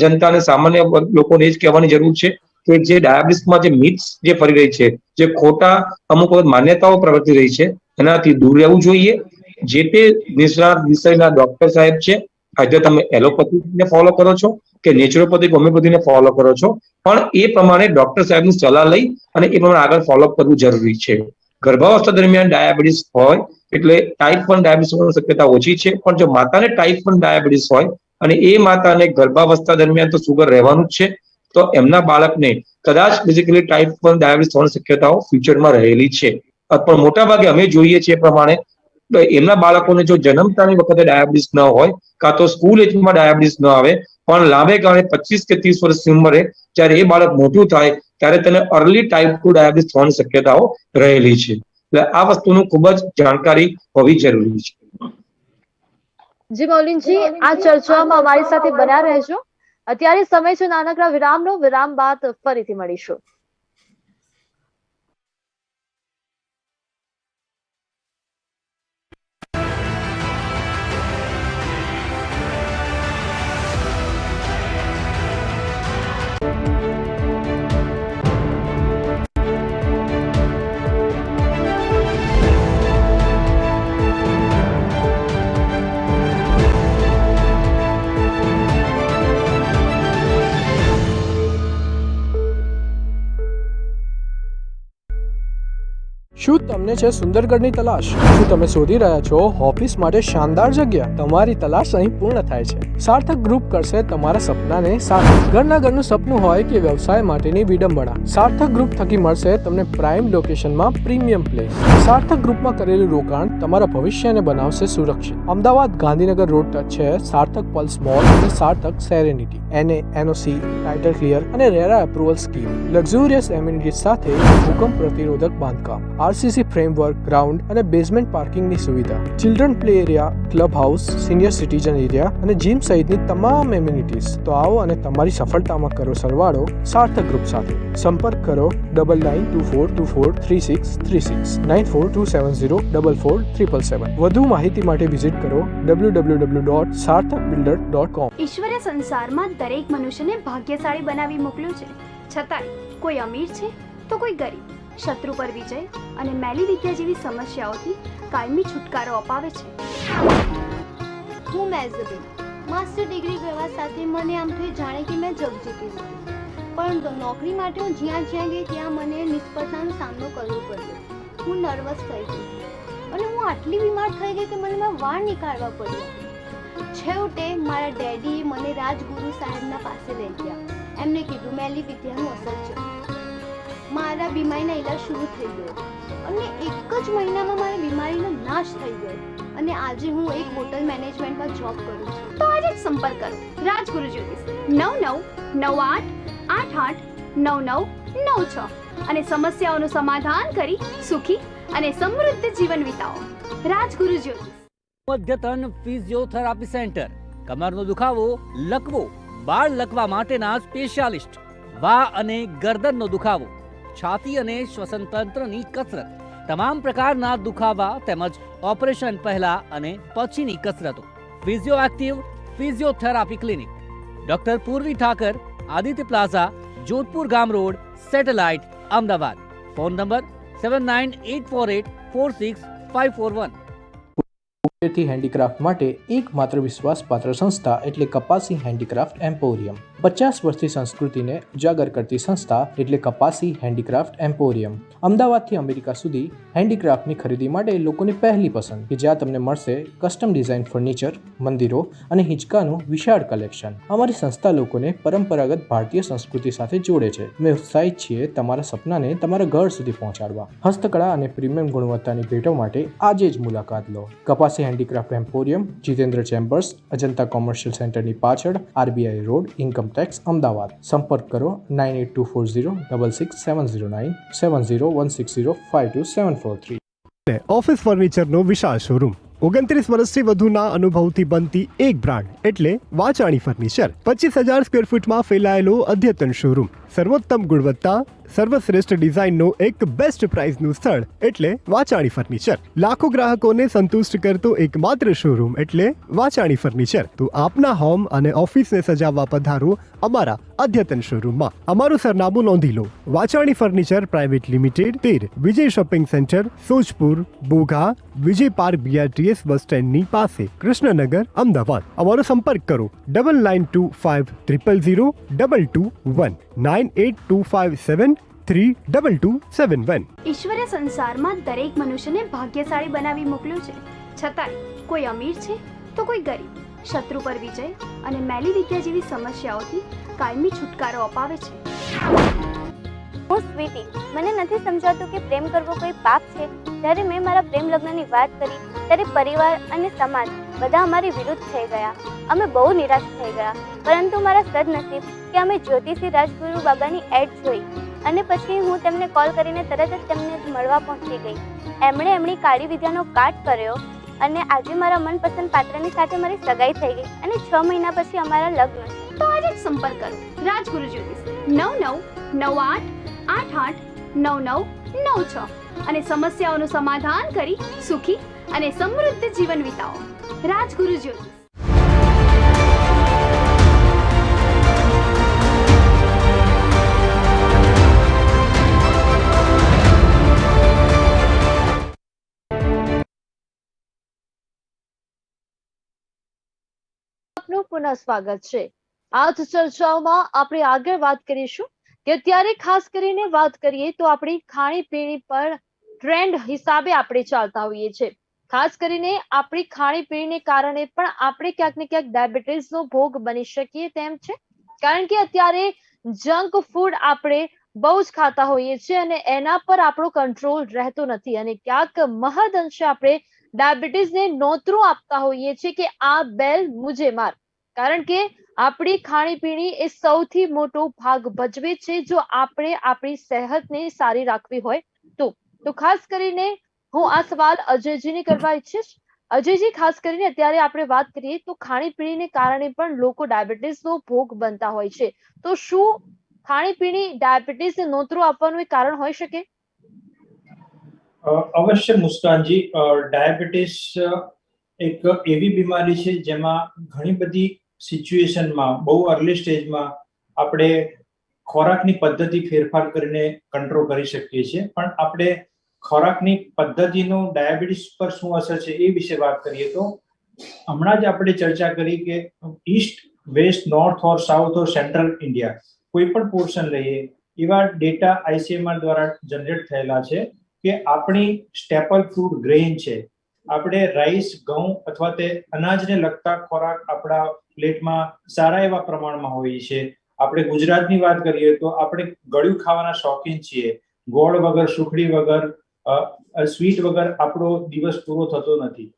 જનતાને સામાન્ય લોકોને એ જ કહેવાની જરૂર છે કે જે ડાયાબિટીસમાં જે મિથ્સ જે ફરી રહી છે, જે ખોટા અમુક વખત માન્યતાઓ પ્રવર્તી રહી છે, એનાથી દૂર રહેવું જોઈએ. જે તે નિષ્ણાત વિષયના ડોક્ટર સાહેબ છે, આજે તમે એલોપેથીને ફોલો કરો છો કે નેચરોપેથિક હોમિયોપેથીને ફોલો કરો છો, પણ એ પ્રમાણે ડોક્ટર સાહેબની સલાહ લઈ અને એ પ્રમાણે આગળ ફોલોઅપ કરવું જરૂરી છે. ગર્ભાવસ્થા દરમિયાન ડાયાબિટીસ હોય એટલે ટાઈપ 1 ડાયાબિટીસ હોવાની શક્યતા ઓછી છે, પણ જો માતાને ટાઈપ 1 ડાયાબિટીસ હોય અને એ માતાને ગર્ભાવસ્થા દરમિયાન તો સુગર રહેવાનું જ છે, તો એમના બાળકને કદાચ બેઝિકલી ટાઈપ 1 ડાયાબિટીસ થવાની શક્યતાઓ ફ્યુચરમાં રહેલી છે. પણ મોટાભાગે અમે જોઈએ છીએ એ પ્રમાણે એમના બાળકોને જો જન્મતાની વખતે ડાયાબિટીસ ન હોય કાં તો સ્કૂલ એજમાં ડાયાબિટીસ ન આવે, પણ લાંબે ગાળે 25 કે 30 વર્ષની ઉંમરે જ્યારે એ બાળક મોટું થાય ત્યારે તેને અર્લી ટાઈપ 2 ડાયાબિટીસ થવાની શક્યતાઓ રહેલી છે. એટલે આ વસ્તુનું ખૂબ જ જાણકારી હોવી જરૂરી છે. જી મૌલિનજી, આ ચર્ચામાં અમારી સાથે બન્યા રહેજો. અત્યારે સમય છે નાનકડા વિરામનો. વિરામ બાદ ફરીથી મળીશું. શું તમને છે સુંદરગઢની તલાશ? શું તમે શોધી રહ્યા છો ઓફિસ માટે શાનદાર જગ્યા? તમારી તલાશ અહીં પૂર્ણ થાય છે. સાર્થક ગ્રુપ કરશે તમારા સપનાને સાર્થક. ઘરનું સપનું હોય કે વ્યવસાય માટેની વિડંબણા, સાર્થક ગ્રુપ થકી મળશે તમને પ્રાઇમ લોકેશનમાં પ્રીમિયમ પ્લેસ. સાર્થક ગ્રુપમાં કરેલું રોકાણ તમારા ભવિષ્યને બનાવશે સુરક્ષિત. અમદાવાદ ગાંધીનગર રોડ ટચ છે સાર્થક પલ્સ મોલ અને સાર્થક સેરેનિટી. NOC, ટાઇટલ ક્લિયર અને RERA approval scheme. Luxurious amenities સાથે ભૂકંપ પ્રતિરોધક બાંધકામ, RCC ફ્રેમવર્ક, ગ્રાઉન્ડ અને બેઝમેન્ટ પાર્કિંગની સુવિધા, children play area, club house, senior citizen area અને જીમ સહિતની તમામ એમિનિટીઝ. તો આવો અને તમારી સફળતામાં કરો સરવાળો સાર્થક ગ્રુપ સાથે. સંપર્ક કરો 9924243636 9427044377. વધુ માહિતી માટે વિઝિટ કરો www.sarthakbuilder.com. ઈશ્વરે સંસારમાં દરેક મનુષ્યને ભાગ્યશાળી બનાવી મોકલ્યો છે, છતાંય કોઈ અમીર છે તો કોઈ ગરીબ. શત્રુ પર વિજય અને મેલી વિદ્યા જેવી સમસ્યાઓથી કાયમી છુટકારો અપાવે છે. હું મેઝબીન માસ્ટર ડિગ્રી કરવા સાથે મને આમ થઈ જાણે કે મેં જગ જીતી લીધું, પરંતુ નોકરી માટે હું જ્યાં ગઈ ત્યાં મને નિષ્ફળતાનો સામનો કરવો પડ્યો. હું નર્વસ થઈ ગઈ અને હું આટલી બીમાર થઈ ગઈ કે મને વાળ નીકાળવા પડ્યા. છેવટે મારા ડેડીએ મને રાજગુરુ સાહેબના પાસે લઈ ગયા. એમને કીધું મેલી વિદ્યાનું અસર છે. મારા બીમારીનો ઈલાજ શરૂ થઈ ગયો અને એક જ મહિનામાં મારી બીમારીનો નાશ થઈ ગયો અને આજે હું એક હોટલ મેનેજમેન્ટમાં જોબ કરું છું. તો આજે જ સંપર્ક કરો રાજગુરુ જ્યોતિષ 9998889996 અને સમસ્યાઓનું સમાધાન કરી સુખી અને સમૃદ્ધ જીવન વિતાવો. રાજગુરુ જ્યોતિષ. અદ્યતન ફિઝિયોથેરાપી સેન્ટર. કમરનો દુખાવો, લકવો, બાળ લકવા માટેના સ્પેશિયાલિસ્ટ, વા અને ગરદનનો દુખાવો, છાતી અને શ્વસન તંત્રની કસરત, તમામ પ્રકારના દુખાવા તેમજ ઓપરેશન પહેલા અને પછીની કસરતો. Physio active physiotherapy clinic. Doctor પૂર્વી ઠાકર, આદિત્ય પ્લાઝા, જોધપુર ગામ road, satellite, Ahmedabad. Phone number 7984846541. Handicraft માટે એકમાત્ર વિશ્વાસપાત્ર સંસ્થા એટલે કપાસી હેન્ડીક્રાફ્ટ એમ્પોરિયમ. 50 વર્ષથી સંસ્કૃતિને ઉજાગર કરતી સંસ્થા એટલે કપાસી હેન્ડીક્રાફ્ટ એમ્પોરિયમ. અમદાવાદથી અમેરિકા સુધી હેન્ડીક્રાફ્ટની ખરીદી માટે લોકોની પહેલી પસંદ, કે જ્યાં તમને મળશે કસ્ટમ ડિઝાઇન ફર્નિચર, મંદિરો અને હિંચકાનું વિશાળ કલેક્શન. અમારી સંસ્થા લોકોને પરંપરાગત ભારતીય સંસ્કૃતિ સાથે જોડે છે. અમે ઉત્સાહિત છીએ તમારા સપનાને તમારા ઘર સુધી પહોંચાડવા. હસ્તકળા અને પ્રીમિયમ ગુણવત્તાની ભેટો માટે આજે જ મુલાકાત લો. Kapasi handicraft emporium, Jitendra chambers, Ajanta commercial સેન્ટરની પાછળ, RBI રોડ, ઇન્કમટેક્સ, અમદાવાદ. સંપર્ક કરો 9824066709 7016052743. ઓફિસ ફર્નિચરનો વિશાળ શોરૂમ, 29 વર્ષથી વધુના અનુભવથી બનતી એક બ્રાન્ડ એટલે વાચાણી ફર્નિચર. 25,000 સ્ક્વેર ફૂટમાં ફેલાયેલો અદ્યતન શોરૂમ, સર્વોત્તમ ગુણવત્તા, સર્વશ્રેષ્ઠ ડિઝાઇનનો એક બેસ્ટ પ્રાઇસનું સ્થળ એટલે વાચાણી ફર્નિચર. લાખો ગ્રાહકોને સંતુષ્ટ કરતો એકમાત્ર શોરૂમ એટલે વાચાણી ફર્નિચર. તો આપના હોમ અને ઓફિસને સજાવવા પધારો અમારા અદ્યતન શોરૂમમાં. અમારું સરનામું નોંધી લો. વાચાણી ફર્નિચર પ્રાઇવેટ લિમિટેડ, 13 વિજય શોપિંગ સેન્ટર, સોજપુર, બોઘા, વિજય પાર્ક BRTS બસ સ્ટેન્ડની પાસે, કૃષ્ણનગર, અમદાવાદ. અમારો સંપર્ક કરો 9925000221 9825732271. ઈશ્વરે સંસારમાં દરેક મનુષ્યને ભાગ્યશાળી બનાવી મોકલ્યો છે. છતાંય કોઈ અમીર છે તો કોઈ ગરીબ. શત્રુ પર વિજય અને મેલી વિદ્યા જેવી સમસ્યાઓથી કાયમી છુટકારો અપાવે છે. હું સ્વીટી, મને નથી સમજાતું કે પ્રેમ કરવો કોઈ પાપ છે. જ્યારે મેં મારા પ્રેમ લગ્નની વાત કરી ત્યારે પરિવાર અને સમાજ બધા અમારી વિરુદ્ધ થઈ ગયા. અમે બહુ નિરાશ થઈ ગયા. પરંતુ મારા સદનસીબ કે અમે જ્યોતિષી રાજગુરુ બાબાની એડ જોઈ અને પછી હું તેમને કોલ કરીને તરત જ તેમને મળવા પહોંચી ગઈ. એમણે એમની કાળી વિદ્યાનો કાટ કર્યો અને આજે મારા મનપસંદ પાત્રની સાથે મારી સગાઈ થઈ ગઈ અને 6 મહિના પછી અમારા લગ્ન છે. તો આજે જ સંપર્ક કરો રાજગુરુ જ્યોતિષ 9998889999 અને સમસ્યાઓનું સમાધાન કરી સુખી અને સમૃદ્ધ જીવન વિતાવો. રાજગુરુ જ્યોતિષ. આપનું પુનઃ સ્વાગત છે. આ ચર્ચાઓમાં આપણે આગળ વાત કરીશું કે અત્યારે ખાસ કરીને વાત કરીએ તો આપણી ખાણીપીણી પર ટ્રેન્ડ હિસાબે આપણે ચાલતા હોઈએ છીએ. ખાસ કરીને આપણી ખાણીપીણીને કારણે પણ આપણે ક્યાંક ને ક્યાંક ડાયાબિટીસનો ભોગ બની શકીએ તેમ છે. કારણ કે અત્યારે જંક ફૂડ આપણે બહુ જ ખાતા હોઈએ છીએ અને એના પર આપણો કંટ્રોલ રહેતો નથી અને ક્યાંક મહદ અંશે આપણે ડાયાબિટીસને નોતરું આપતા હોઈએ છીએ કે આ બેલ મુજે માર. કારણ કે આપણી ખાણીપીણી એ સૌથી મોટો ભાગ ભજવે છે જો આપણે આપણી સેહતને સારી રાખવી હોય તો. ખાસ કરીને હું આ સવાલ અજયજીને કરવા ઈચ્છીશ. અજયજી, ખાસ કરીને અત્યારે આપણે વાત કરીએ તો ખાણીપીણીને કારણે પણ લોકો ડાયાબિટીસનો ભોગ બનતા હોય છે. તો શું ખાણીપીણી ડાયાબિટીસને નોતરું આપવાનું એક કારણ હોઈ શકે? અવશ્ય મુસ્કાનજી, ડાયાબિટીસ એક એવી બીમારી છે જેમાં ઘણી બધી સિચ્યુએશનમાં બહુ અર્લી સ્ટેજમાં આપણે ખોરાકની પદ્ધતિ ફેરફાર કરીને કંટ્રોલ કરી શકીએ છીએ. પણ આપણે ખોરાકની પદ્ધતિનો ડાયાબિટીસ પર શું અસર છે એ વિશે વાત કરીએ તો હમણાં જ આપણે ચર્ચા કરી કે ઈસ્ટ, વેસ્ટ, નોર્થ ઓર સાઉથ ઓર સેન્ટ્રલ ઇન્ડિયા કોઈ પણ પોર્શન લઈએ એવા ડેટા ICMR દ્વારા જનરેટ થયેલા છે કે આપણી સ્ટેપલ ફૂડ ગ્રેઇન છે. આપણે રાઈસ, ઘઉં અથવા તે અનાજને લગતા ખોરાક આપણા પ્લેટમાં સારા એવા પ્રમાણમાં હોય છે. આપણે ગુજરાતની વાત કરીએ તો આપણે ગળ્યું ખાવાના શોખીન છીએ. ગોળ વગર, સુખડી વગર, સ્વીટ વગર આપણો દિવસ પૂરો થતો નથી.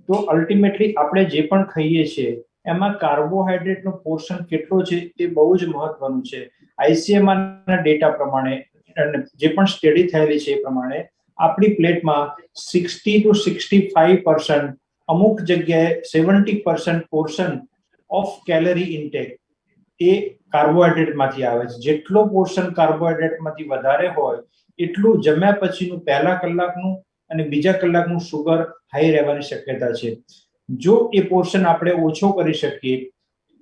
તો અલ્ટિમેટલી આપણે જે પણ ખાઈએ છીએ એમાં કાર્બોહાઈડ્રેટનો પોર્શન કેટલો છે તે બહુ જ મહત્વનું છે. ICMR ના ડેટા પ્રમાણે જે પણ સ્ટડી થયેલી છે એ પ્રમાણે આપણી પ્લેટમાં 60 to 65%, અમુક જગ્યાએ 70% પોર્શન ઓફ કેલરી ઇન્ટેક એ કાર્બોહાઈડ્રેટમાંથી આવે છે. જેટલો પોર્શન કાર્બોહાઈડ્રેટમાંથી વધારે હોય એટલું જમ્યા પછીનું પહેલા કલાકનું અને બીજા કલાકનું સુગર હાઈ રહેવાની શક્યતા છે. જો એ પોર્શન આપણે ઓછો કરી શકીએ,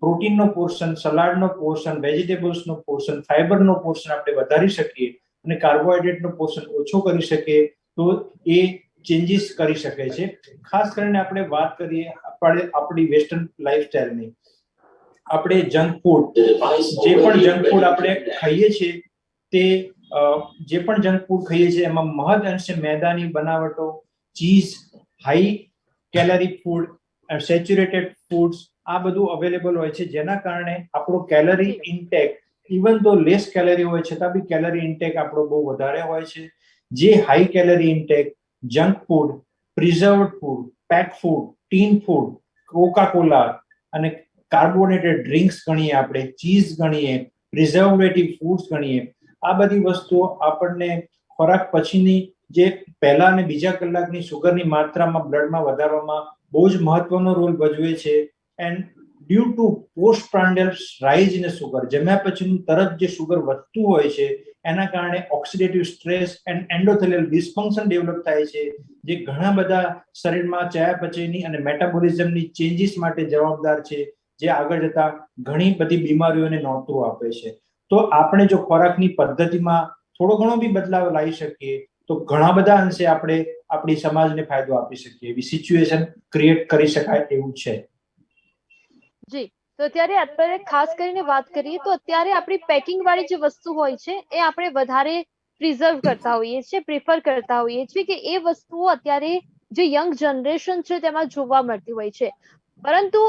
પ્રોટીનનો પોર્શન, સલાડનો પોર્શન, વેજીટેબલ્સનો પોર્શન, ફાઈબરનો પોર્શન આપણે વધારી શકીએ અને કાર્બોહાઈડ્રેટનો પોર્શન ઓછો કરી શકીએ તો એ ચેન્જીસ કરી શકે છે. ખાસ કરીને આપણે વાત કરીએ આપણી વેસ્ટર્ન લાઈફસ્ટાઈલની. આપણે જંક ફૂડ, જે પણ જંક ફૂડ આપણે ખાઈએ છીએ તે જે પણ જંક ફૂડ ખાઈએ છીએ એમાં મહદ અંશે મેદાની બનાવટો, cheese, high calorie food, saturated foods આ બધું અવેલેબલ હોય છે, જેના કારણે આપણો કેલરી ઇન્ટેક ઇવન તો લેસ કેલરી હોય છતાં બી કેલરી ઇન્ટેક આપણો બહુ વધારે હોય છે. જે high calorie intake junk food, preserved food, pack food, tin food, coca cola અને કાર્બોનેટેડ ડ્રિંક્સ ગણીએ, આપણે ચીઝ ગણીએ, પ્રિઝર્વેટિવ ફૂડ્સ ગણીએ, આ બધી વસ્તુઓ આપણને ખોરાક પછીની જે પહેલા અને બીજા કલાકની સુગરની માત્રામાં બ્લડમાં વધારવામાં બહુ જ મહત્વનો રોલ ભજવે છે. And due to post prandial rise in sugar, જમ્યા પછીનું તરત જે સુગર વધતું હોય છે એના કારણે oxidative stress and endothelial dysfunction develop થાય છે, જે ઘણા બધા શરીરમાં ચયાપચયની અને મેટાબોલિઝમની ચેન્જીસ માટે જવાબદાર છે, જે આગળ જતા ઘણી બધી બીમારીઓને નોતરું આપે છે. તો આપણે જો ખોરાકની પદ્ધતિમાં થોડો ઘણો બી બદલાવ લાવી શકીએ તો ઘણા બધા અંશે આપણે આપણી સમાજને ફાયદો આપી શકીએ એવી સિચ્યુએશન ક્રિએટ કરી શકાય એવું છે. જી, તો અત્યારે ખાસ કરીને વાત કરીએ તો અત્યારે આપણી પેકિંગ વાળી જે વસ્તુ હોય છે એ આપણે વધારે પ્રિઝર્વ કરતા હોઈએ છીએ, પ્રિફર કરતા હોઈએ છીએ કે એ વસ્તુઓ અત્યારે જે યંગ જનરેશન છે તેમાં જોવા મળતી હોય છે. પરંતુ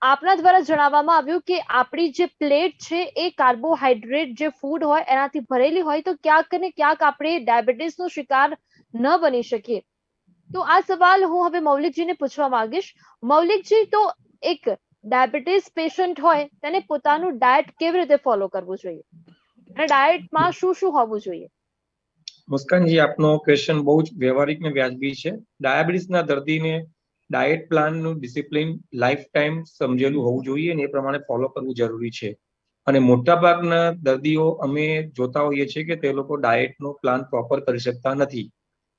આપના દ્વારા જણાવવામાં આવ્યું કે આપણી જે પ્લેટ છે એ કાર્બોહાઈડ્રેટ જે ફૂડ હોય એનાથી ભરેલી હોય તો ક્યાંક ને ક્યાંક આપણે ડાયાબિટીસનો શિકાર ન બની શકીએ. તો આ સવાલ હું હવે મૌલિકજીને પૂછવા માંગીશ. મૌલિકજી, તો એક ડાયાબિટીસ પેશન્ટ હોય તેને પોતાનું ડાયટ કેવી રીતે ફોલો કરવું જોઈએ અને ડાયટમાં શું શું હોવું જોઈએ? મુસ્કાનજી, આપનો ક્વેશ્ચન બહુ જ વ્યવહારિક ને વ્યાજબી છે. ડાયાબિટીસના દર્દીને ડાયટ પ્લાનનું ડિસિપ્લિન લાઈફ ટાઈમ સમજેલું હોવું જોઈએ અને એ પ્રમાણે ફોલો કરવું જરૂરી છે. અને મોટાભાગના દર્દીઓ અમે જોતા હોઈએ છીએ કે તે લોકો ડાયટનો પ્લાન પ્રોપર કરી શકતા નથી.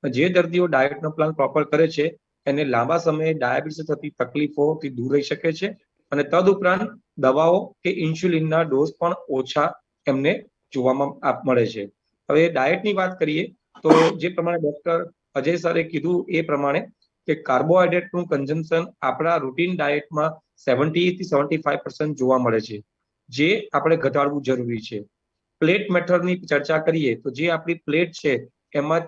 જે દર્દીઓ ડાયટનો પ્લાન પ્રોપર કરે છે એને લાંબા સમયે ડાયાબિટીસ થતી તકલીફોથી દૂર રહી શકે છે અને તદુપરાંત દવાઓ કે ઇન્સ્યુલિનના ડોઝ પણ ઓછા એમને જોવામાં મળે છે. હવે ડાયટની વાત કરીએ તો જે પ્રમાણે ડોક્ટર અજય સરે કીધું એ પ્રમાણે કે કાર્બોહાઈડ્રેટનું કન્ઝમ્પશન આપણા રૂટીન ડાયટમાં 70 થી 75% જોવા મળે છે, જે આપણે ઘટાડવું જરૂરી છે. પ્લેટ મેથડની ચર્ચા કરીએ તો જે આપણી પ્લેટ છે એમાં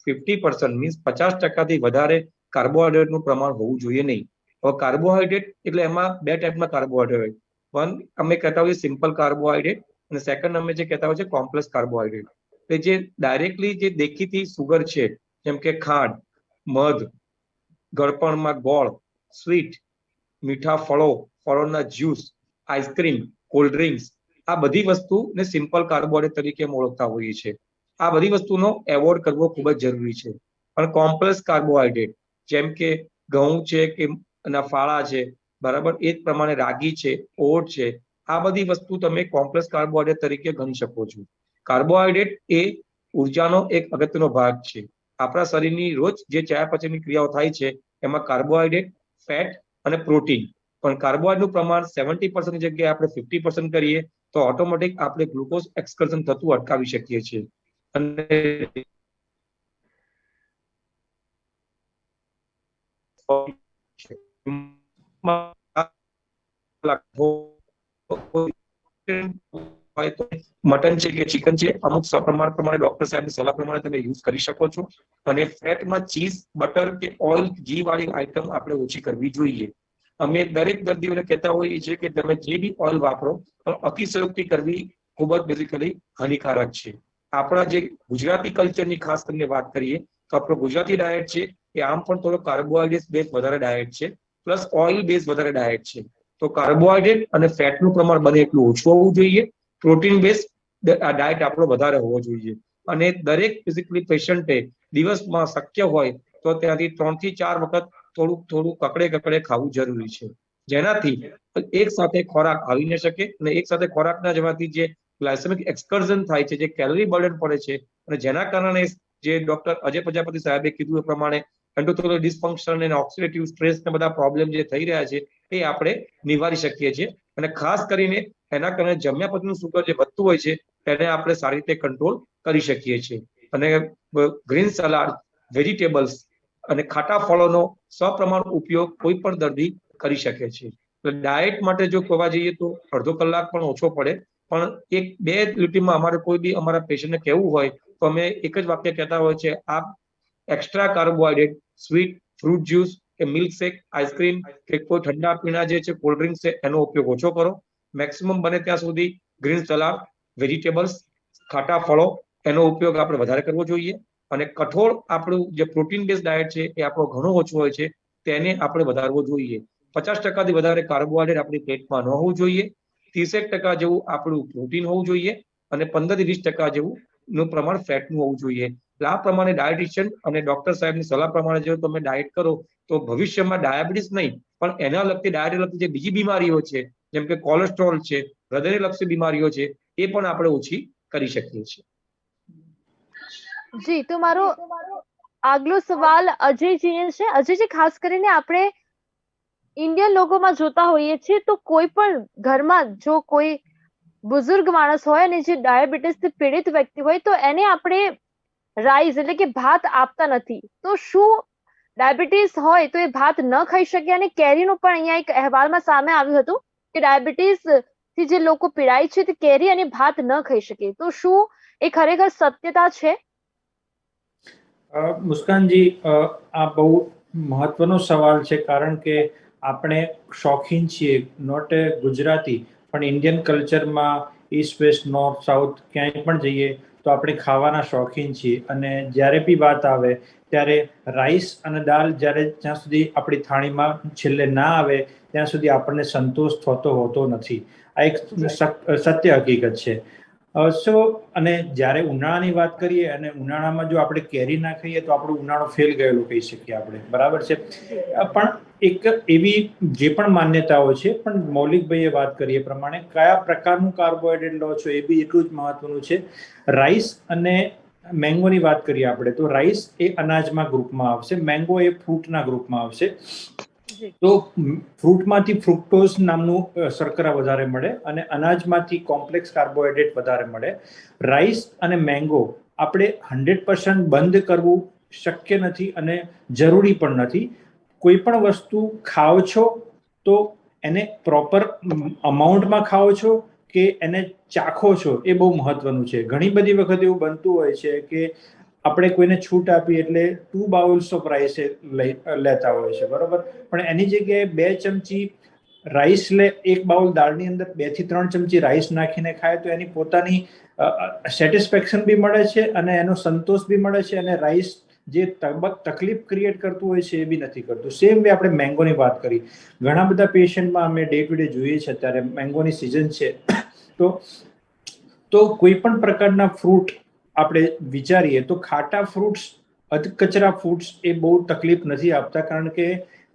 50% મીન્સ 50%થી વધારે કાર્બોહાઈડ્રેટનું પ્રમાણ હોવું જોઈએ નહીં. હવે કાર્બોહાઈડ્રેટ એટલે એમાં બે ટાઈપના કાર્બોહાઈડ્રેટ, વન અમે કહેતા હોઈએ સિમ્પલ કાર્બોહાઈડ્રેટ અને સેકન્ડ અમે જે કહેતા હોય છે કોમ્પ્લેક્સ કાર્બોહાઈડ્રેટ. જે ડાયરેક્ટલી જે દેખીતી સુગર છે જેમ કે ખાંડ, મધ, ગળપણમાં ગોળ, સ્વીટ, મીઠા ફળો, ફળોના જ્યુસ, આઈસ્ક્રીમ, કોલ્ડ ડ્રિંક્સ, આ બધી વસ્તુને સિમ્પલ કાર્બોહાઈડ્રેટ તરીકે ઓળખતા હોઈએ છીએ. આ બધી વસ્તુનો એવોર્ડ કરવો ખૂબ જ જરૂરી છે. પણ કોમ્પ્લેક્સ કાર્બોહાઈડ્રેટ જેમ કે ઘઉં છે કે ફાળા છે, બરાબર, એ જ પ્રમાણે રાગી છે, ઓટ છે, આ બધી વસ્તુ તમે કોમ્પ્લેક્સ કાર્બોહાઈડ્રેટ તરીકે ગણી શકો છો. કાર્બોહાઈડ્રેટ એ ઉર્જાનો એક અગત્યનો ભાગ છે. આપણા શરીરની રોજ જે ચયાપચયની ક્રિયાઓ થાય છે એમાં કાર્બોહાઈડ્રેટ, ફેટ અને પ્રોટીન, પણ કાર્બોહાઈડ્રેટનું પ્રમાણ 70% ની જગ્યાએ આપણે 50% કરીએ તો ઓટોમેટિક આપણે ગ્લુકોઝ એક્સકર્ઝન થતું અટકાવી શકીએ છીએ. અને મટન છે કે ચિકન છે અમુક સપ્રમાણ પ્રમાણે ડોક્ટર સાહેબની સલાહ પ્રમાણે તમે યુઝ કરી શકો છો. અને ફેટમાં ચીઝ, બટર કે ઓઇલ, ઘી વાળી આઈટમ આપણે ઓછી કરવી જોઈએ. અમે દરેક દર્દીઓને કહેતા હોઈએ છીએ કે તમે જે બી ઓઇલ વાપરો પણ અતિશયોક્તિ કરવી ખૂબ જ બેઝિકલી હાનિકારક છે. આપણા જે ગુજરાતી કલ્ચરની ખાસ કરીને વાત કરીએ તો આપણો ગુજરાતી ડાયટ છે એ આમ પણ થોડો કાર્બોહાઈડ્રેટ બેઝ વધારે ડાયટ છે, પ્લસ ઓઇલ બેઝ વધારે ડાયટ છે. તો કાર્બોહાઈડ્રેટ અને ફેટનું પ્રમાણ બને એટલું ઓછું હોવું જોઈએ. પ્રોટીન બેઝ ડાયટ આપણો વધારે હોવો જોઈએ. અને દરેક ફિઝિકલી પેશન્ટે દિવસમાં શક્ય હોય તો ત્યાંથી 3 થી 4 વખત થોડું કકડે ખાવું જરૂરી છે, જેનાથી એક સાથે ખોરાક આવી ન શકે અને એક સાથે ખોરાક ના જવાથી જે ગ્લાયસેમિક એક્સકર્ઝન થાય છે, જે કેલરી બર્ડન પડે છે અને જેના કારણે જે ડોક્ટર અજય પ્રજાપતિ સાહેબે કીધું એ પ્રમાણે એન્ડોથેલિયલ ડિસ્ફંક્શન અને ઓક્સિડેટિવ સ્ટ્રેસ ને બધા પ્રોબ્લેમ જે થઈ રહ્યા છે એ આપણે નિવારી શકીએ છીએ. અને ખાસ કરીને એના કારણે જમ્યા પછીનું સુગર જે વધતું હોય છે તેને આપણે સારી રીતે કંટ્રોલ કરી શકીએ છીએ. અને ગ્રીન સલાડ, વેજીટેબલ્સ અને ખાટા ફળોનો સપ્રમાણ ઉપયોગ કોઈ પણ દર્દી કરી શકે છે. ડાયટ માટે જો કહેવા જઈએ તો અડધો કલાક પણ ઓછો પડે, પણ 1-2 લીટીમાં અમારે કોઈ બી અમારા પેશન્ટને કહેવું હોય તો અમે એક જ વાક્ય કહેતા હોય છે, આપ extra carbohydrate, sweet, fruit juice કે મિલ્ક શેક, આઈસ્ક્રીમ કે કોઈ ઠંડા પીણા જે છે, કોલ્ડ ડ્રિંક્સ છે, એનો ઉપયોગ ઓછો કરો. મેક્સિમમ બને ત્યાં સુધી ગ્રીન સલાડ, વેજીટેબલ્સ, ખાટા ફળો એનો ઉપયોગ આપણે વધારે કરવો જોઈએ. અને કઠોળ આપણું જે પ્રોટીન બેઝ ડાયટ છે એ આપણો ઘણો ઓછો હોય છે, તેને આપણે વધારવો જોઈએ. 50% વધારે કાર્બોહાઈડ્રેટ આપણી પ્લેટમાં ન હોવું જોઈએ. 30% જેવું આપણું પ્રોટીન હોવું જોઈએ અને 15-20% જેવું નું પ્રમાણ ફેટનું હોવું જોઈએ. આ પ્રમાણે ડાયટિશિયન અને ડોક્ટર સાહેબની સલાહ પ્રમાણે જો તમે ડાયટ કરો તો ભવિષ્યમાં ડાયાબિટીસ નહીં પણ એના લગતી ડાયટ લગતી જે બીજી બીમારીઓ છે, જેમ કે કોલેસ્ટ્રોલ છે, હૃદયને લક્ષી બીમારીઓ છે, એ પણ આપણે ઓછી કરી શકીએ છીએ. જી, તો મારો આગલો સવાલ અજયજીને છે. અજયજી, ખાસ કરીને આપણે ઇન્ડિયન લોકોમાં જોતા હોઈએ છીએ તો કોઈ પણ ઘરમાં જો કોઈ બુઝુર્ગ માણસ હોય અને જે ડાયાબિટીસથી પીડિત વ્યક્તિ હોય તો એને આપણે રાઈસ એટલે કે ભાત આપતા નથી. તો શું ડાયાબિટીસ હોય તો એ ભાત ન ખાઈ શકે? અને કેરીનું પણ અહીંયા એક અહેવાલમાં સામે આવ્યું હતું કે ડાયાબિટીસ થી જે લોકો પીડાય છે તે કેરી અને ભાત ન ખાઈ શકે. તો શું એ ખરેખર સત્યતા છે? મુસ્કાનજી, આ બહુ મહત્વનો સવાલ છે, કારણ કે આપણે શોખીન છીએ, નોટ એ ગુજરાતી પણ ઇન્ડિયન કલ્ચરમાં ઈસ્ટ વેસ્ટ નોર્થ સાઉથ ક્યાંય પણ જઈએ તો આપણે ખાવાના શોખીન છીએ. અને જ્યારે બી વાત આવે ત્યારે રાઈસ અને દાળ જ્યાં સુધી આપણી થાળીમાં છેલ્લે ના આવે ત્યાં સુધી આપણને સંતોષ થતો હોતો નથી. આ એક સત્ય હકીકત છે. અને જ્યારે ઉનાળાની વાત કરીએ અને ઉનાળામાં જો આપણે કેરી ના ખાઈએ તો આપણો ઉનાળો ફેલ ગયેલો કહી શકીએ આપણે, બરાબર છે. પણ એક એવી જે પણ માન્યતાઓ છે, પણ મૌલિકભાઈએ વાત કરીએ પ્રમાણે કયા પ્રકારનું કાર્બોહાઈડ્રેટ લો છો એ બી એટલું જ મહત્વનું છે. રાઈસ અને મેંગોની વાત કરીએ આપણે તો રાઈસ એ અનાજમાં ગ્રુપમાં આવશે, મેંગો એ ફ્રૂટના ગ્રુપમાં આવશે. તો ફ્રૂટમાંથી ફ્રુક્ટોઝ નામનું શર્કરા વધારે મળે અને અનાજમાંથી કોમ્પ્લેક્સ કાર્બોહાઈડ્રેટ વધારે મળે. રાઈસ અને મેંગો આપણે 100% બંધ કરવું શક્ય નથી અને જરૂરી પણ નથી. કોઈ પણ વસ્તુ ખાઓ છો તો એને પ્રોપર અમાઉન્ટમાં ખાઓ છો કે એને ચાખો છો એ બહુ મહત્વનું છે. ઘણી બધી વખત એવું બનતું હોય છે કે આપણે કોઈને છૂટ આપી એટલે 2 બાઉલ્સ ઓફ રાઈસ લેતા હોય છે, બરોબર. પણ એની જગ્યાએ 2 ચમચી રાઈસ લે, 1 બાઉલ દાળની અંદર 2 થી 3 ચમચી રાઈસ નાખીને ખાય તો એની પોતાની સેટિસ્ફેક્શન બી મળે છે અને એનો સંતોષ બી મળે છે અને રાઈસ જે તકલીફ ક્રિએટ કરતું હોય છે એ બી નથી કરતું. સેમ વે આપણે મેંગોની વાત કરી, ઘણા બધા પેશન્ટમાં અમે ડે ટુ ડે જોઈએ છે, અત્યારે મેંગોની સિઝન છે તો કોઈ પણ પ્રકારના ફ્રૂટ આપણે વિચારીએ તો ખાટા ફ્રૂટ્સ, અધકચરા ફ્રૂટ્સ એ બહુ તકલીફ નથી આપતા, કારણ કે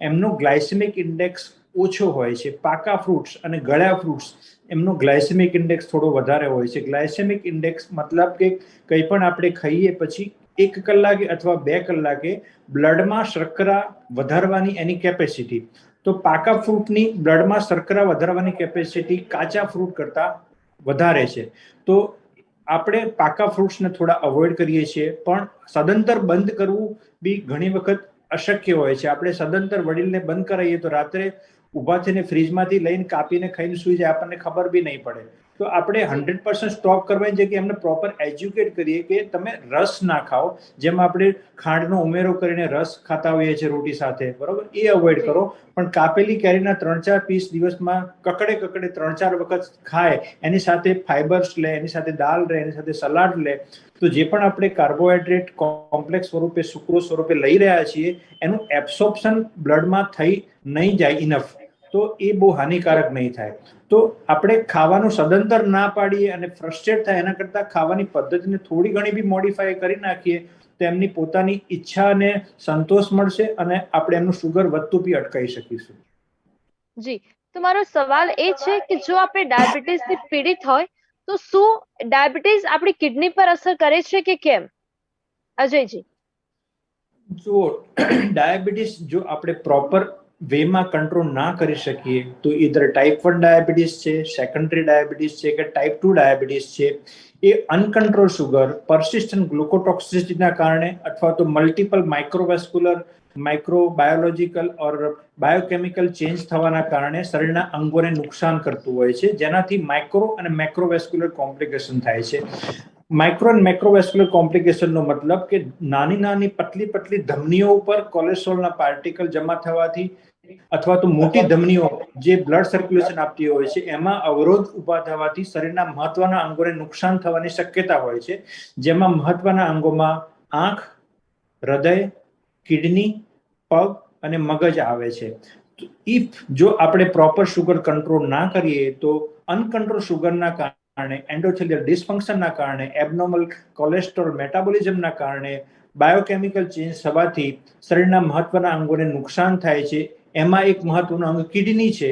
એમનો ગ્લાયસેમિક ઇન્ડેક્સ ઓછો હોય છે. પાકા ફ્રૂટ્સ અને ગળ્યા ફ્રૂટ્સ એમનો ગ્લાયસેમિક ઇન્ડેક્સ થોડો વધારે હોય છે. ગ્લાયસેમિક ઇન્ડેક્સ મતલબ કે કંઈ પણ આપણે ખાઈએ પછી 1 કલાકે અથવા 2 કલાકે બ્લડમાં શર્કરા વધારવાની એની કેપેસિટી, તો પાકા ફ્રૂટની બ્લડમાં શર્કરા વધારવાની કેપેસિટી કાચા ફ્રૂટ કરતા વધારે છે. તો આપણે પાકા ફ્રૂટ્સને થોડા અવોઇડ કરીએ છીએ, પણ સદંતર બંધ કરવું બી ઘણી વખત અશક્ય હોય છે. આપણે સદંતર વડીલને બંધ કરાવીએ તો રાત્રે ઊભા થઈને ફ્રીજમાંથી લઈને કાપીને ખાઈને સુઈ જાય, આપણને ખબર બી નહીં પડે. તો આપણે 100% સ્ટોપ કરવાની જગ્યાએ એમને પ્રોપર એજ્યુકેટ કરીએ કે તમે રસ ના ખાઓ, જેમ આપણે ખાંડનો ઉમેરો કરીને રસ ખાતા હોઈએ છીએ રોટી સાથે, બરોબર, એ અવોઇડ કરો. પણ કાપેલી કેરીના 3-4 પીસ દિવસમાં કકડે 3-4 વખત ખાય, એની સાથે ફાઈબર્સ લે, એની સાથે દાળ લે, એની સાથે સલાડ લે, તો જે પણ આપણે કાર્બોહાઈડ્રેટ કોમ્પ્લેક્સ સ્વરૂપે, સુક્રોઝ સ્વરૂપે લઈ રહ્યા છીએ એનું એબ્સોર્પ્શન બ્લડમાં થઈ નહીં જાય ઇનફ, તો એ બહુ હાનિકારક નહીં થાય. તો આપણે ખાવાનું સદંતર ના પાડીએ અને ફ્રસ્ટ્રેટ થાય એના કરતાં ખાવાની પદ્ધતિને થોડી ઘણી બી મોડિફાઈ કરી નાખીએ તો એમની પોતાની ઈચ્છાને સંતોષ મળશે અને આપણે એમનું શુગર વધતું બી અટકાવી શકીશું. જી, તો મારો સવાલ એ છે કે જો આપણે ડાયાબિટીસથી પીડિત હોય તો શું ડાયાબિટીસ આપણી કિડની પર અસર કરે છે કે કેમ? અજયજી. જો ડાયાબિટીસ જો આપણે પ્રોપર વેમાં કંટ્રોલ ના કરી શકીએ તો ઇધર ટાઈપ 1 ડાયાબિટીસ છે, સેકન્ડરી ડાયાબિટીસ છે કે ટાઈપ 2 ડાયાબિટીસ છે, એ અનકન્ટ્રોલ શુગર, પરસિસ્ટન્ટ ગ્લુકોટોક્સિસિટીના કારણે અથવા તો મલ્ટિપલ માઇક્રોવેસ્ક્યુલર માઇક્રોબાયોલોજીકલ ઓર બાયોકેમિકલ ચેન્જ થવાના કારણે શરીરના અંગોને નુકસાન કરતું હોય છે, જેનાથી માઇક્રો અને મેક્રોવેસ્ક્યુલર કોમ્પ્લિકેશન થાય છે. માઇક્રો અને મેક્રોવેસ્ક્યુલર કોમ્પ્લિકેશનનો મતલબ કે નાની નાની પતલી પતલી ધમનીઓ ઉપર કોલેસ્ટ્રોલના પાર્ટિકલ જમા થવાથી અથવા તો મોટી ધમનીઓ જે બ્લડ સર્ક્યુલેશન આપતી હોય છે એમાં અવરોધ ઊભા થવાથી શરીરના મહત્વના અંગોને નુકસાન થવાની શક્યતા હોય છે, જેમાં મહત્વના અંગોમાં આંખ, હૃદય, કિડની, પગ અને મગજ આવે છે. ઇફ જો આપણે પ્રોપર શુગર કંટ્રોલ ના કરીએ તો અનકંટ્રોલ શુગરના કારણે, એન્ડોથેલિયલ ડિસફંક્શનના કારણે, એબનોર્મલ કોલેસ્ટ્રોલ મેટાબોલિઝમના કારણે, બાયોકેમિકલ ચેન્જ થવાથી શરીરના મહત્વના અંગોને નુકસાન થાય છે. એમાં એક મહત્વનું અંગ કિડની છે,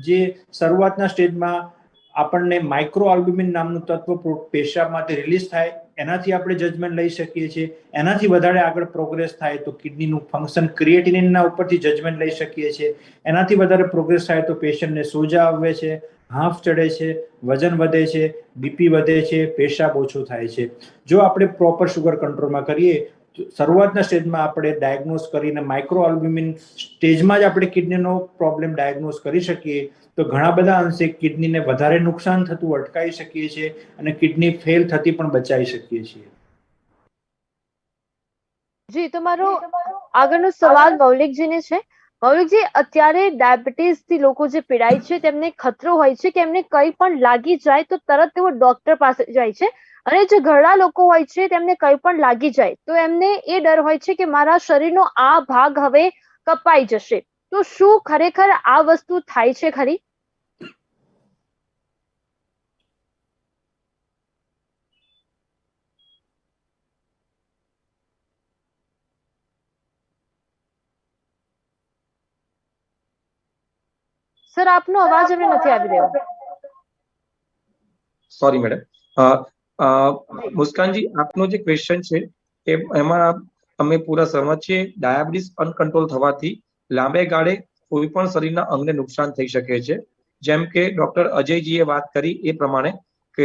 જે શરૂઆતના સ્ટેજમાં આપણને માઇક્રો આલ્બ્યુમિન નામનું તત્વ પેશાબમાંથી રિલીઝ થાય, એનાથી આપણે જજમેન્ટ લઈ શકીએ છીએ. એનાથી વધારે આગળ પ્રોગ્રેસ થાય તો કિડનીનું ફંક્શન ક્રિએટિનિનના ઉપરથી જજમેન્ટ લઈ શકીએ છીએ. એનાથી વધારે પ્રોગ્રેસ થાય તો પેશન્ટને સોજા આવે છે, હાંફ ચડે છે, વજન વધે છે, બીપી વધે છે, પેશાબ ઓછો થાય છે. જો આપણે પ્રોપર શુગર કંટ્રોલમાં કરીએ તો શરૂઆતના સ્ટેજમાં આપણે ડાયગ્નોઝ કરીને માઇક્રો આલ્બ્યુમિન સ્ટેજમાં જ આપણે કિડનીનો પ્રોબ્લેમ ડાયગ્નોઝ કરી શકીએ તો ઘણા બધા અંશે કિડનીને વધારે નુકસાન થતું અટકાવી શકીએ છીએ અને કિડની ફેલ થતી પણ બચાવી શકીએ છીએ. જી, તો મારો આગળનો સવાલ મૌલિકજીને છે. મૌલિકજી, અત્યારે ડાયાબિટીસ થી લોકો જે પીડાય છે તેમને ખતરો હોય છે કે એમને કંઈ પણ લાગી જાય તો તરત તેઓ ડોક્ટર પાસે જાય છે, અને જે ઘરડા લોકો હોય છે તેમને કંઈ પણ લાગી જાય તો એમને એ ડર હોય છે કે મારા શરીરનો આ ભાગ હવે કપાઈ જશે. તો શું ખરેખર આ વસ્તુ થાય છે ખરી? સર, આપનો અવાજ હવે નથી આવી રહ્યો. Sorry madam. મુસ્કાનજી, આપનો જે ક્વેશ્ચન છે એમાં અમે પૂરા સહમત છીએ. ડાયાબિટીસ અનકંટ્રોલ થવાથી લાંબે ગાળે કોઈ પણ શરીરના અંગને નુકસાન થઈ શકે છે. જેમ કે ડોક્ટર અજયજીએ વાત કરી એ પ્રમાણે કે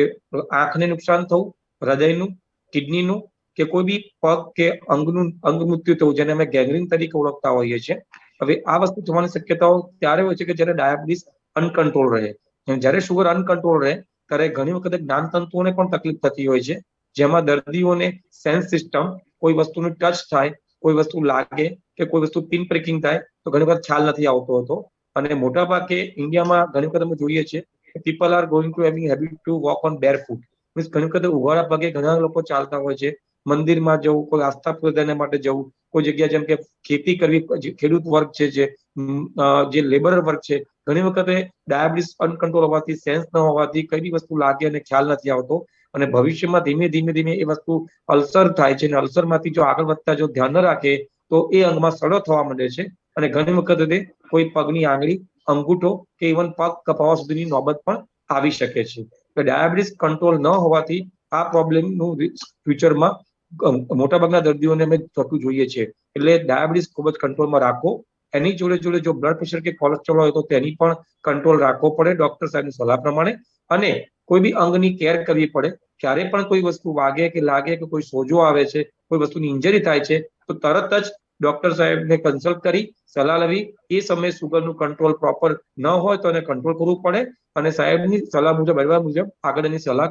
આંખને નુકસાન થવું, હૃદયનું, કિડનીનું કે કોઈ બી પગ કે અંગ મૃત્યુ થવું, જેને અમે ગેંગ્રીન તરીકે ઓળખતા હોઈએ છીએ. હવે આ વસ્તુ થવાની શક્યતાઓ ત્યારે હોય છે કે જ્યારે ડાયાબિટીસ અનકંટ્રોલ રહે. જ્યારે શુગર અનકંટ્રોલ રહે ત્યારે ઘણી વખત જ્ઞાનતંતુઓને પણ તકલીફ થતી હોય છે, જેમાં દર્દીઓને સેન્સ સિસ્ટમ, કોઈ વસ્તુનું ટચ થાય, કોઈ વસ્તુ લાગે કે કોઈ વસ્તુ પિન પ્રિકિંગ થાય તો ઘણી વાર ખ્યાલ નથી આવતો હતો. અને મોટાભાગે ઇન્ડિયામાં ઘણી વખત અમે જોઈએ છીએ people are going to having habit to walk on barefoot. Means ઘણી વખત ઉઘાડા પગે ઘણા લોકો ચાલતા હોય છે. મંદિરમાં જવું, કોઈ આસ્થા પ્રદાન માટે જવું, કોઈ જગ્યા જેમ કે ખેતી કરવી, ખેડૂત વર્ગ છે, જે લેબરર વર્ગ છે, ઘણી વખતે ડાયાબિટીસ અનકંટ્રોલ હોવાથી, સેન્સ ન હોવાથી કઈ બી વસ્તુ લાગે અને ખ્યાલ નથી આવતો અને ભવિષ્યમાં ધીમે ધીમે એ વસ્તુ અલ્સર થાય છે અને અલ્સરમાંથી જો આગળ વધતા જો ધ્યાન ન રાખે તો એ અંગમાં સડો થવા માંડે છે અને ઘણી વખતે કોઈ પગની આંગળી, અંગૂઠો કે ઇવન પગ કપાવવા સુધીની નોબત પણ આવી શકે છે. તો ડાયાબિટીસ કંટ્રોલ ન હોવાથી આ પ્રોબ્લેમનું ફ્યુચરમાં મોટાભાગના દર્દીઓને અમે થતું જોઈએ છીએ. એટલે ડાયાબિટીસ ખૂબ જ કંટ્રોલમાં રાખો. એની જોડે જોડે જો બ્લડ પ્રેશર કે કોલેસ્ટ્રોલ હોય તો તેની પણ કંટ્રોલ રાખવો પડે ડોક્ટર સાહેબની સલાહ પ્રમાણે. અને કોઈ બી અંગની કેર કરવી પડે. ક્યારે પણ કોઈ વસ્તુ વાગે કે લાગે કે કોઈ સોજો આવે છે, કોઈ વસ્તુની ઇન્જરી થાય છે તો તરત જ ડોક્ટર સાહેબને કન્સલ્ટ કરી સલાહ લેવી. એ સમયે સુગરનું કંટ્રોલ પ્રોપર ન હોય તો એને કંટ્રોલ કરવું પડે અને સાહેબની સલાહ મુજબ, એડવાઇસ મુજબ આગળની સલાહ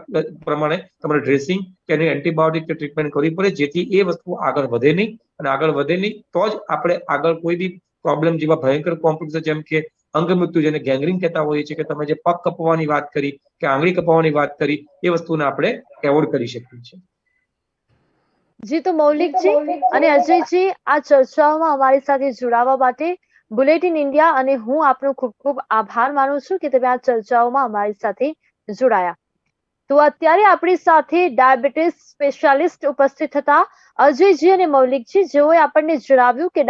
પ્રમાણે તમારે ડ્રેસિંગ કે એની એન્ટીબાયોટિક ટ્રીટમેન્ટ કરવી પડે, જેથી એ વસ્તુ આગળ વધે નહીં. અને આગળ વધે નહીં તો જ આપણે આગળ કોઈ બી પ્રોબ્લેમ જેવા ભયંકર કોમ્પ્લિકેશન જેમ કે અંગ મૃત્યુ, જેને ગેંગ્રીન કહેતા હોઈએ છીએ, કે તમે જે પગ કપાવવાની વાત કરી કે આંગળી કપાવવાની વાત કરી, એ વસ્તુને આપણે એવોર્ડ કરી શકીએ છીએ. જી, તો મૌલિકજી અને અજયજી, આ ચર્ચાઓમાં અમારી સાથે જોડાવા માટે બુલેટિન ઇન્ડિયા અને હું આપનો ખૂબ ખૂબ આભાર માનું છું કે તમે આ ચર્ચાઓમાં અમારી સાથે જોડાયા. તો અત્યારે આપણી સાથે ડાયાબિટીસ સ્પેશિયાલિસ્ટ ઉપસ્થિત હતા અજયજી અને મૌલિકજી, જેઓએ આપણને જણાવ્યું કે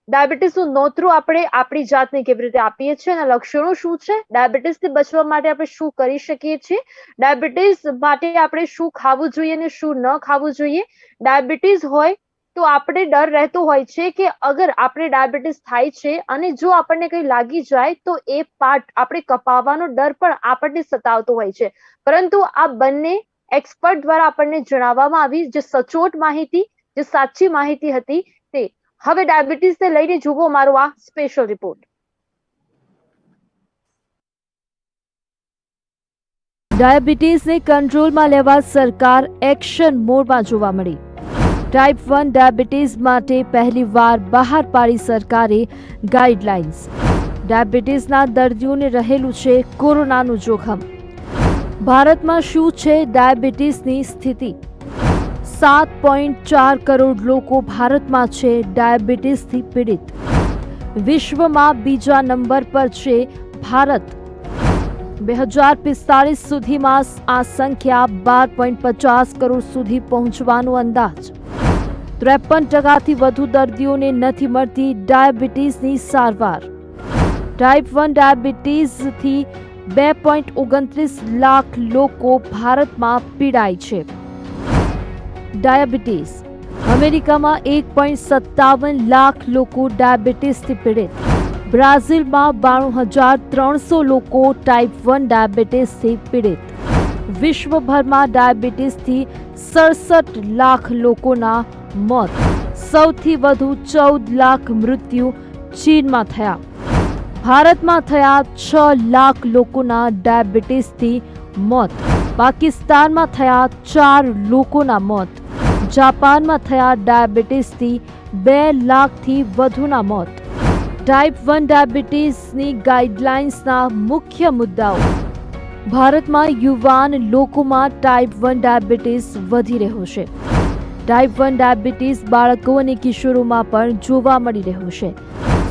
ડાયાબિટીસનું નોતરું આપણે આપણી જાતને કેવી રીતે આપીએ છીએ, એના લક્ષણો શું છે, ડાયાબિટીસથી બચવા માટે આપણે શું કરી શકીએ છીએ, ડાયાબિટીસ માટે આપણે શું ખાવું જોઈએ અને શું ન ખાવું જોઈએ. ડાયાબિટીસ હોય તો આપણે ડર રહેતો હોય છે કે અગર આપણે ડાયાબિટીસ થાય છે અને જો આપણને કંઈ લાગી જાય તો એ પાર્ટ આપણે કપાવવાનો ડર પણ આપણને સતાવતો હોય છે. પરંતુ આ બંને એક્સપર્ટ દ્વારા આપણને જણાવવામાં આવી જે સચોટ માહિતી, જે સાચી માહિતી હતી તે હવે ડાયાબિટીસને લઈને જુઓ મારો આ સ્પેશિયલ રિપોર્ટ. ડાયાબિટીસને કંટ્રોલમાં લેવા સરકાર એક્શન મોડમાં જોવા મળી. ટાઈપ 1 ડાયાબિટીસ માટે પહેલીવાર બહાર પાડી સરકારે ગાઈડલાઇન્સ. ડાયાબિટીસના દર્દીઓને રહેલું છે કોરોનાનું જોખમ. ભારતમાં શું છે ડાયાબિટીસની સ્થિતિ? 7.4 કરોડ લોકો ભારતમાં છે ડાયાબિટીસથી પીડિત. વિશ્વમાં બીજા નંબર પર છે ભારત. 2045 સુધીમાં આ સંખ્યા 12.50 કરોડ સુધી પહોંચવાનો અંદાજ. 53% વધુ દર્દીઓને નથી મળતી ડાયાબિટીસની સારવાર. ટાઈપ 1 ડાયાબિટીસથી 2.29 લાખ લોકો ભારતમાં પીડાય છે. ડાયાબિટીસ અમેરિકામાં 1.57 લાખ લોકો ડાયાબિટીસથી પીડિત. બ્રાઝિલમાં 92,300 લોકો ટાઈપ 1 ડાયાબિટીસથી પીડિત. વિશ્વભરમાં ડાયાબિટીસથી 67 લાખ લોકોના મોત. સૌથી વધુ 14 લાખ મૃત્યુ ચીનમાં થયા. ભારતમાં થયા 6 લાખ લોકોના ડાયાબિટીસથી મોત. પાકિસ્તાનમાં થયા 4 લોકોના મોત. જાપાનમાં થયા ડાયાબિટીસથી 2 લાખથી વધુના મોત. ટાઈપ 1 ડાયાબિટીસની ગાઈડલાઇન્સના મુખ્ય મુદ્દાઓ. ભારતમાં યુવાન લોકોમાં ટાઈપ 1 ડાયાબિટીસ વધી રહ્યો છે. ટાઈપ 1 ડાયાબિટીસ બાળકો અને કિશોરોમાં પણ જોવા મળી રહ્યું છે.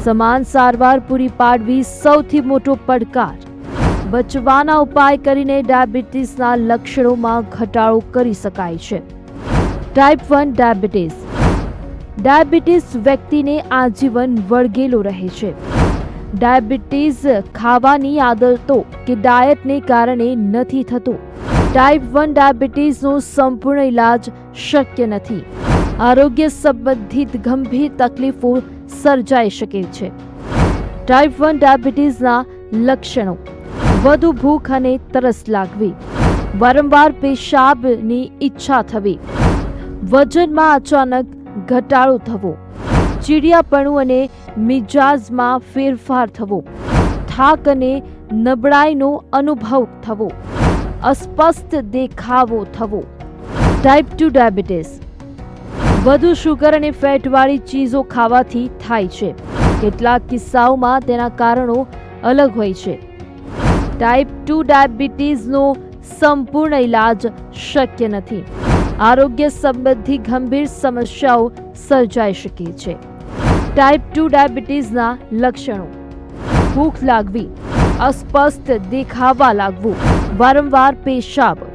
સમાન સારવાર પૂરી પાડવી સૌથી મોટો પડકાર. બચવાના ઉપાય કરીને ડાયાબિટીસના લક્ષણોમાં ઘટાડો કરી શકાય છે. Type 1 diabetes. ડાયાબિટીસ વ્યક્તિને આજીવન વળગેલો રહે છે. ડાયાબિટીસ ખાવાની આદતો કે ડાયટને કારણે નથી થતો. ટાઈપ 1 ડાયાબિટીસનો સંપૂર્ણ ઇલાજ શક્ય નથી. આરોગ્ય સંબંધિત ગંભીર તકલીફો સર્જાઈ શકે છે. ટાઈપ 1 ડાયાબિટીસના લક્ષણો: વધુ ભૂખ અને તરસ લાગવી, વારંવાર પેશાબની ઈચ્છા થવી, વજનમાં અચાનક ઘટાડો થવો, ચીડિયાપણું અને મિજાજમાં ફેરફાર થવો, થાક અને નબળાઈનો અનુભવ થવો, અસ્પષ્ટ દેખાવો થવો. ટાઈપ 2 ડાયાબિટીસ વધુ શુગર અને ફેટવાળી ચીજો ખાવાથી થાય છે. કેટલાક કિસ્સાઓમાં તેના કારણો અલગ હોય છે. ટાઈપ 2 ડાયાબિટીસનો સંપૂર્ણ ઇલાજ શક્ય નથી. આરોગ્ય સંબંધી ગંભીર સમસ્યાઓ સર્જાઈ શકે છે. ટાઈપ 2 ડાયાબિટીસના લક્ષણો: ભૂખ લાગવી, અસ્પષ્ટ દેખાવા લાગવું, વારંવાર પેશાબ,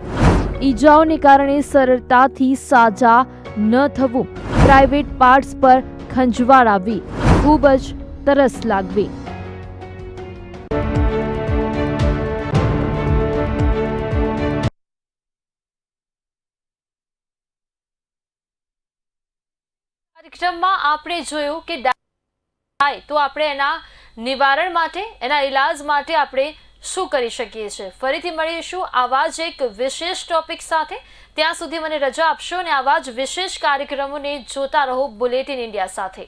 ઈજાઓને કારણે સરળતાથી સાજા ન થવું, પ્રાઇવેટ પાર્ટ્સ પર ખંજવાળ આવવી, ખૂબ જ તરસ લાગવી. કાર્યક્રમમાં આપણે જોયું કે થાય તો આપણે એના નિવારણ માટે, એના ઇલાજ માટે આપણે શું કરી શકીએ છીએ. ફરીથી મળીશું આવા જ એક વિશેષ ટોપિક સાથે. ત્યાં સુધી મને રજા આપશો અને આવા જ વિશેષ કાર્યક્રમોને જોતા રહો બુલેટિન ઇન્ડિયા સાથે.